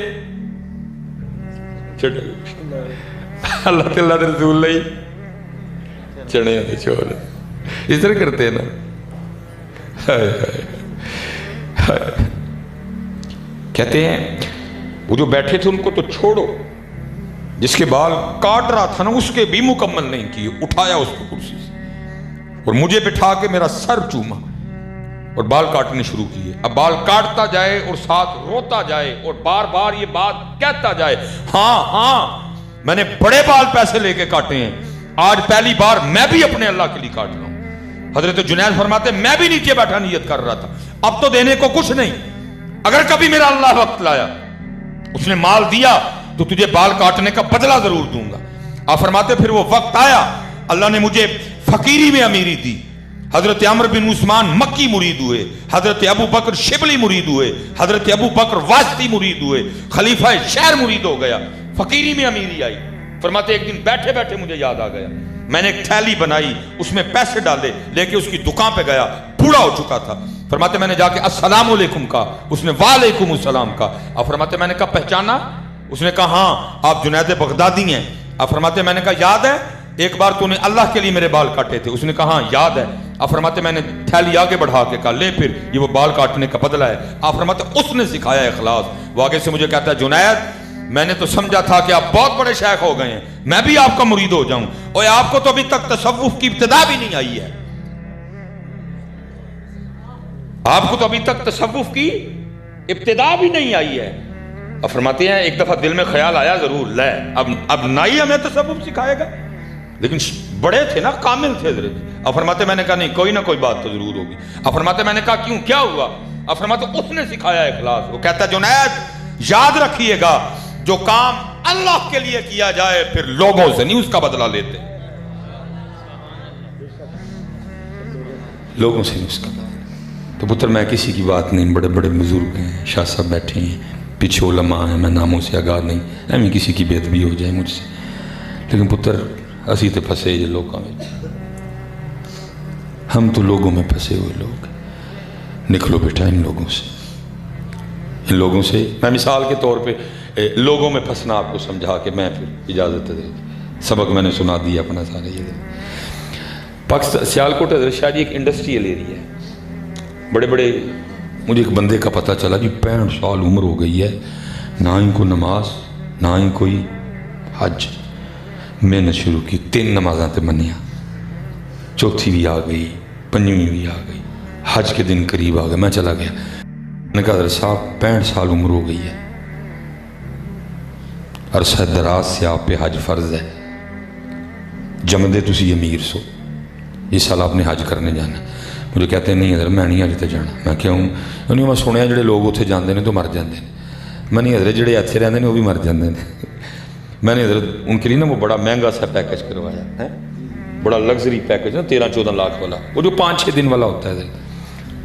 چھوٹا گوشت اللہ تے اللہ دے رسول لی چنے والے چھوڑ، اس طرح کرتے ہیں نا۔ کہتے ہیں وہ جو بیٹھے تھے ان کو تو چھوڑو، جس کے بال کاٹ رہا تھا نا اس کے بھی مکمل نہیں کیے، اٹھایا اس کو کرسی سے اور مجھے بٹھا کے میرا سر چوما اور بال کاٹنے شروع کیے۔ اب بال کاٹتا جائے اور ساتھ روتا جائے اور بار بار یہ بات کہتا جائے ہاں ہاں میں نے بڑے بال پیسے لے کے کاٹے ہیں، آج پہلی بار میں بھی اپنے اللہ کے لیے کاٹ رہا ہوں۔ حضرت جنید فرماتے میں بھی نیچے بیٹھا نیت کر رہا تھا، اب تو دینے کو کچھ نہیں، اگر کبھی میرا اللہ وقت لایا اس نے مال دیا تو تجھے بال کاٹنے کا بدلہ ضرور دوں گا۔ آپ فرماتے پھر وہ وقت آیا، اللہ نے مجھے فقیری میں امیری دی، حضرت عمر بن عثمان مکی مرید ہوئے، حضرت ابو بکر شبلی مرید ہوئے، حضرت ابو بکر واسطی مرید ہوئے، خلیفہ شہر مرید ہو گیا، فقیری میں امیری آئی۔ فرماتے ایک دن بیٹھے بیٹھے مجھے یاد آ گیا، میں نے ایک تھیلی بنائی، اس میں پیسے ڈالے، لے کے اس کی دکان پہ گیا، بوڑھا ہو چکا تھا۔ فرماتے میں نے جا کے السلام علیکم کہا، اس نے وعلیکم السلام کہا۔ اب فرماتے میں نے کہا پہچانا؟ اس نے کہا ہاں آپ جنید بغدادی ہیں۔ اب فرماتے میں نے کہا یاد ہے ایک بار تو نے اللہ کے لیے میرے بال کاٹے تھے؟ اس نے کہا ہاں یاد ہے۔ اب فرماتے میں نے تھیلی آگے بڑھا کے کہا لے پھر یہ وہ بال کاٹنے کا بدلہ ہے۔ آپ فرماتے اس نے سکھایا اخلاص۔ وہ آگے سے مجھے کہتا ہے جنید میں نے تو سمجھا تھا کہ آپ بہت بڑے شیخ ہو گئے ہیں، میں بھی آپ کا مرید ہو جاؤں، اور آپ کو تو ابھی تک تصوف کی ابتدا بھی نہیں آئی ہے، آپ کو تو ابھی تک تصوف کی ابتدا بھی نہیں آئی ہے۔ اب فرماتے ہیں ایک دفعہ دل میں خیال آیا ضرور لے اب نائی ہمیں تصوف سکھائے گا، لیکن بڑے تھے نا، کامل تھے حضرت۔ اب فرماتے میں نے کہا نہیں کوئی نہ کوئی بات تو ضرور ہوگی۔ اب فرماتے میں نے کہا کیوں کیا ہوا؟ اب فرماتے اس نے سکھایا اخلاص۔ وہ کہتا ہے جنید یاد رکھیے گا جو کام اللہ کے لیے کیا جائے پھر لوگوں سے نہیں اس کا بدلہ لیتے، لوگوں سے نہیں اس کا بدلہ۔ تو پتر میں کسی کی بات نہیں، بڑے بڑے بزرگ ہیں، شاہ صاحب بیٹھے ہیں، پیچھے علماء ہیں، میں ناموں سے آگاہ نہیں، ایویں کسی کی بے ادبی ہو جائے مجھ سے، لیکن پتر اسی تے پھنسے جو لوگوں میں، ہم تو لوگوں میں پھنسے ہوئے لوگ، نکلو بیٹا ان لوگوں سے، ان لوگوں سے۔ میں مثال کے طور پہ لوگوں میں پھنسنا آپ کو سمجھا کے میں پھر اجازت دے، سبق میں نے سنا دیا اپنا سارے۔ یہ پاکستان سیالکوٹ حضرت شاہ جی ایک انڈسٹریل ایریا ہے، بڑے بڑے، مجھے ایک بندے کا پتہ چلا جی 65 سال عمر ہو گئی ہے، نہ ہی کوئی نماز نہ ہی کوئی حج، محنت شروع کی 3 نمازاں تے منیا، چوتھی بھی آ گئی، 5ویں بھی آ گئی، حج کے دن قریب آ گئے، میں چلا گیا، میں نے کہا حضرت صاحب 65 سال عمر ہو گئی ہے، عرصہ دراز سے آپ پہ حج فرض ہے، جمدے تسی امیر سو، اس سال آپ نے حج کرنے جانا۔ مجھے کہتے ہیں نہیں حضرت میں نہیں حج تے جانا۔ میں کہوں انہیں میں سنیا جڑے لوگ اتنے جاندے ہیں تو مر جاندے ہیں، میں نہیں حضرت جڑے اتنے رہندے ہیں وہ بھی مر جاندے ہیں۔ میں نے حضرت ان کے لیے نا وہ بڑا مہنگا سا پیکج کروایا ہے، بڑا لگژری پیکج نا 13-14 لاکھ والا، وہ جو 5-6 دن والا ہوتا ہے،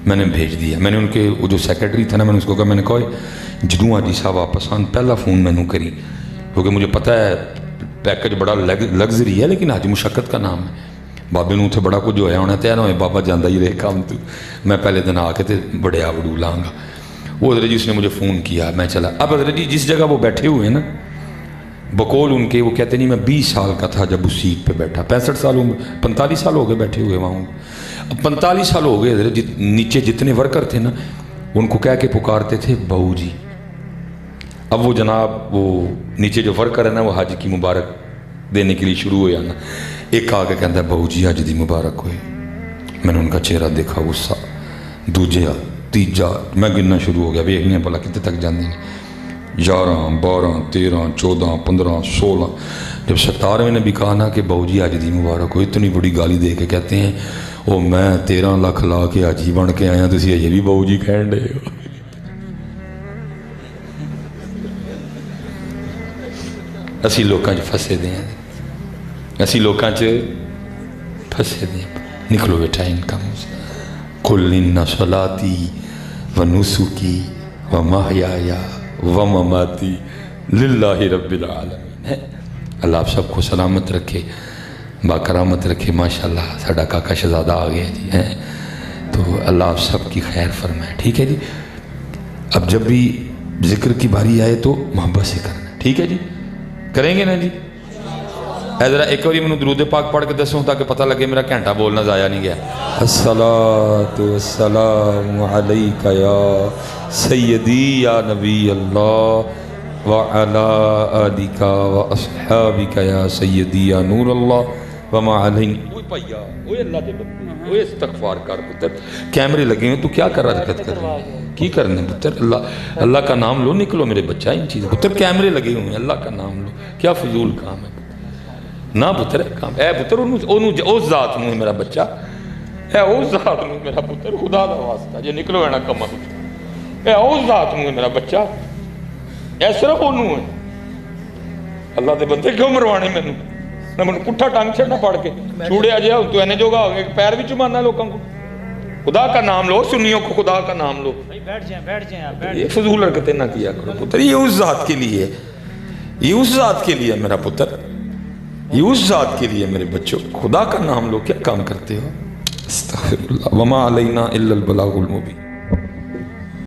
میں نے بھیج دیا۔ میں نے ان کے وہ جو سیکرٹری تھا نا، میں نے اس کو کہا، میں نے کہا جدوں حاجی صاحب واپس آن پہلا فون میں نے کری، کیونکہ مجھے پتہ ہے پیکج بڑا لگژری ہے لیکن حج مشقت کا نام ہے، بابے نو اتنے بڑا کچھ ہویا ہونا تے نہ ہوئے بابا جاندہ ہی رہے کام تو میں پہلے دن آ کے تے بڑے آوڑو لاؤں گا۔ وہ حضرت جی اس نے مجھے فون کیا، میں چلا۔ اب حضرت جی جس جگہ وہ بیٹھے ہوئے ہیں نا، بقول ان کے، وہ کہتے نہیں میں 20 سال کا تھا جب اس سیٹ پہ بیٹھا، 65 سال عمر، 45 سال ہو گئے بیٹھے ہوئے وہاں۔ اب 45 سال ہو گئے حضرت، نیچے جتنے ورکر تھے نا ان کو کہہ کے پکارتے تھے بہو جی۔ اب وہ جناب وہ نیچے جو ورکر ہے نا وہ حج کی مبارک دینے کے لیے شروع ہو جانا، ایک آ کے کہتا ہے بہو جی حج دی مبارک ہوئے۔ میں نے ان کا چہرہ دیکھا غصہ، دوجے تیجا، میں گننا شروع ہو گیا، ویکھنے ہیں بھلا کتنے تک جاندے ہیں، 11 12 13 14 15 16۔ جب 17ویں نے بھی کہا نا کہ بہو جی حج دی مبارک ہو، اتنی بڑی گالی دے کے کہتے ہیں او میں 13 لاکھ لا کے حجی بن کے آیا، تسی یہ بھی بہو جی کہن رہے ہو۔ اسی لوکاں چ پھسے دے ہیں، اسی لوکاں چ پھسے دے ہیں۔ نکلو بیٹا ان کاموں سے۔ قل ان صلاتی و نسکی و محیایا و مماتی للہ رب العالمین۔ اللہ آپ سب کو سلامت رکھے، باکرامت رکھے۔ ماشاءاللہ ساڈا کاکا شہزادہ آ گیا جی ہیں، تو اللہ آپ سب کی خیر فرمائے، ٹھیک ہے جی۔ اب جب بھی ذکر کی باری آئے تو محبت سے کرنا، ٹھیک ہے جی، کریں گے نا جی؟ اے ذرا ایک باری میں درود پاک پڑھ کے دسوں تاکہ پتہ لگے میرا گھنٹہ بولنا ضائع نہیں گیا۔ الصلاۃ والسلام علیک یا سیدی یا نبی اللہ وعلی آلک و اصحابک یا سیدی یا نور اللہ وما علیہ۔ اوہ پائیا، اوہ اللہ دے بندے، اوہ استغفار کر پتر، کیمرے لگے ہیں تو کیا کر رہا حرکت کر رہے ہیں، کی کرنے پتر؟ اللہ کا نام لو، نکلو میرے بچہ ان چیزیں پتر، کیمرے لگے ہوئے ہیں، اللہ کا نام لو، کیا فضول کام ہے نہ پتر ہے کام۔ اے پتر اس ذات نو ہے میرا بچہ، اے اس ذات نو میرا پتر، خدا دا واسطہ جے نکلو ہے نا کما پتر، اے اس ذات نو ہے میرا بچہ، اے صرف انہوں ہے۔ اللہ دے بندے کیوں مروانے میں نہ میں پٹھا ٹانگ چھڑنا پڑھ کے چھوڑے آ جائے تو اینے جوگا ہو گئے پیر بھی چمانا لوگوں کو۔ خدا کا نام لو، سنیوں کو خدا کا نام لو، بیٹھ جائیں یہ فضول حرکتیں نہ کیا کرو پتر، یہ اس ذات کے لیے ہے، یہ اس ذات کے لیے میرا پتر، یہ اس ذات کے لیے میرے بچوں، خدا کا نام لو، کیا کام کرتے ہو؟ استغفر اللہ، وما علینا الا البلاغ المبین۔